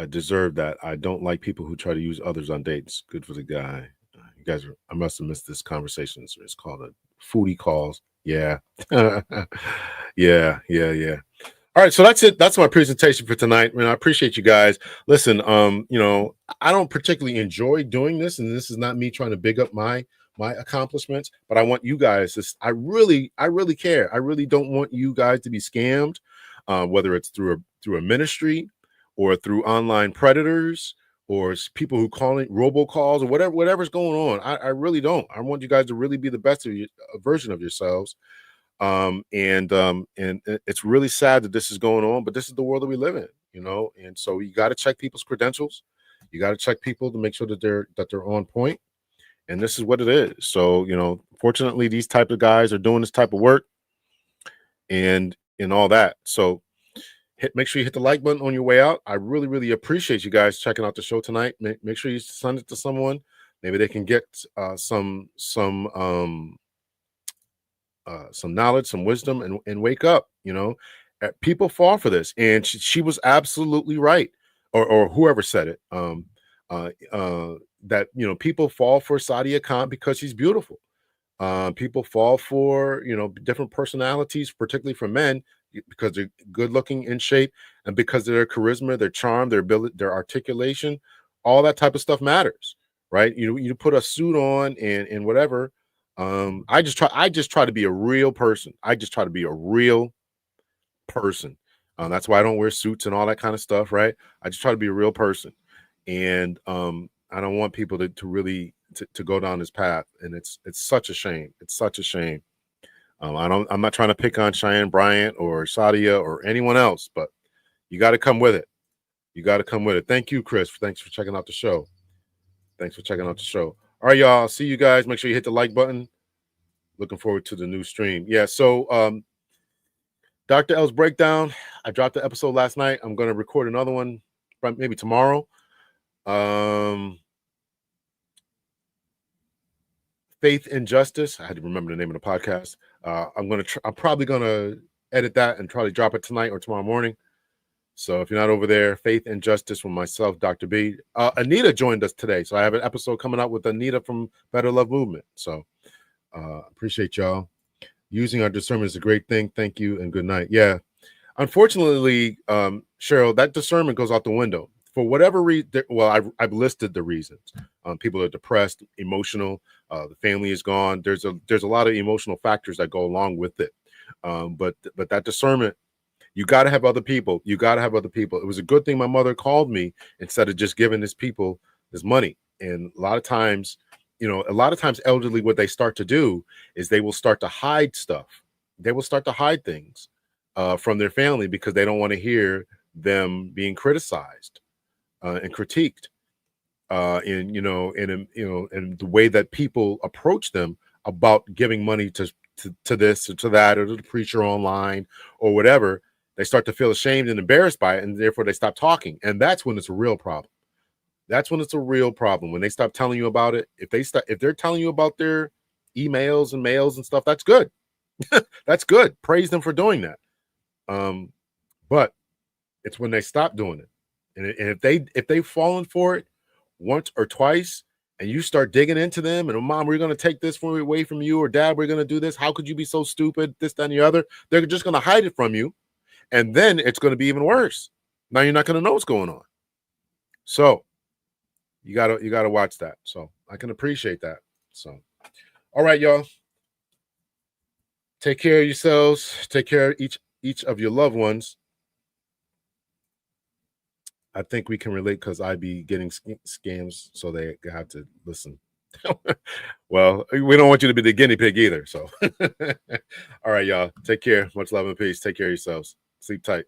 deserve that. I don't like people who try to use others on dates. Good for the guy. You guys I must have missed this conversation. It's called a foodie calls. Yeah. Yeah. All right, so that's it. That's my presentation for tonight. I appreciate you guys. Listen, I don't particularly enjoy doing this, and this is not me trying to big up my accomplishments, but I want you guys to, I really care. I really don't want you guys to be scammed, whether it's through a ministry or through online predators or people who call it robocalls or whatever's going on. I really don't. I want you guys to really be the best version of yourselves. And it's really sad that this is going on, but this is the world that we live in, and so you got to check people's credentials. You got to check people to make sure that they're on point. And this is what it is. So, fortunately, these type of guys are doing this type of work and all that. So, make sure you hit the like button on your way out. I really, really appreciate you guys checking out the show tonight. Make sure you send it to someone. Maybe they can get some knowledge, some wisdom, and wake up. People fall for this, and she was absolutely right, or whoever said it. That people fall for Sadia Khan because she's beautiful. People fall for different personalities, particularly for men, because they're good looking, in shape, and because of their charisma, their charm, their ability, their articulation. All that type of stuff matters, right? You put a suit on and whatever. I just try to be a real person. I just try to be a real person. That's why I don't wear suits and all that kind of stuff, right? I just try to be a real person, and I don't want people to really to go down this path, and it's such a shame. It's such a shame. I'm not trying to pick on Cheyenne Bryant or Sadia or anyone else, but you got to come with it. You got to come with it. Thank you, Chris. Thanks for checking out the show. Thanks for checking out the show. All right, y'all. See you guys. Make sure you hit the like button. Looking forward to the new stream. Yeah. So, Dr. L's breakdown. I dropped the episode last night. I'm going to record another one maybe tomorrow. Faith and Justice. I had to remember the name of the podcast. I'm probably gonna edit that and probably drop it tonight or tomorrow morning. So if you're not over there, Faith and Justice from myself, Dr. B. Anita joined us today, so I have an episode coming out with Anita from Better Love Movement. So appreciate y'all. Using our discernment is a great thing. Thank you and good night. Yeah, unfortunately, Cheryl, that discernment goes out the window for whatever reason. Well, I've listed the reasons. People are depressed, emotional. The family is gone. There's a lot of emotional factors that go along with it. But that discernment, you got to have other people. You got to have other people. It was a good thing my mother called me instead of just giving this people this money. And a lot of times elderly, what they start to do is they will start to hide stuff. They will start to hide things from their family because they don't want to hear them being criticized and critiqued. In the way that people approach them about giving money to this or to that, or to the preacher online or whatever, they start to feel ashamed and embarrassed by it, and therefore they stop talking. And that's when it's a real problem. That's when it's a real problem, when they stop telling you about it. If they're telling you about their emails and mails and stuff, that's good. That's good. Praise them for doing that. But it's when they stop doing it, and if they've fallen for it once or twice, and you start digging into them, and Mom, we're going to take this away from you, or Dad, we're going to do this. How could you be so stupid? This, that, and the other. They're just going to hide it from you, and then it's going to be even worse. Now you're not going to know what's going on. So you gotta watch that. So I can appreciate that. So, all right, y'all. Take care of yourselves. Take care of each of your loved ones. I think we can relate because I be getting scams, so they have to listen. Well, we don't want you to be the guinea pig either. So, all right, y'all. Take care. Much love and peace. Take care of yourselves. Sleep tight.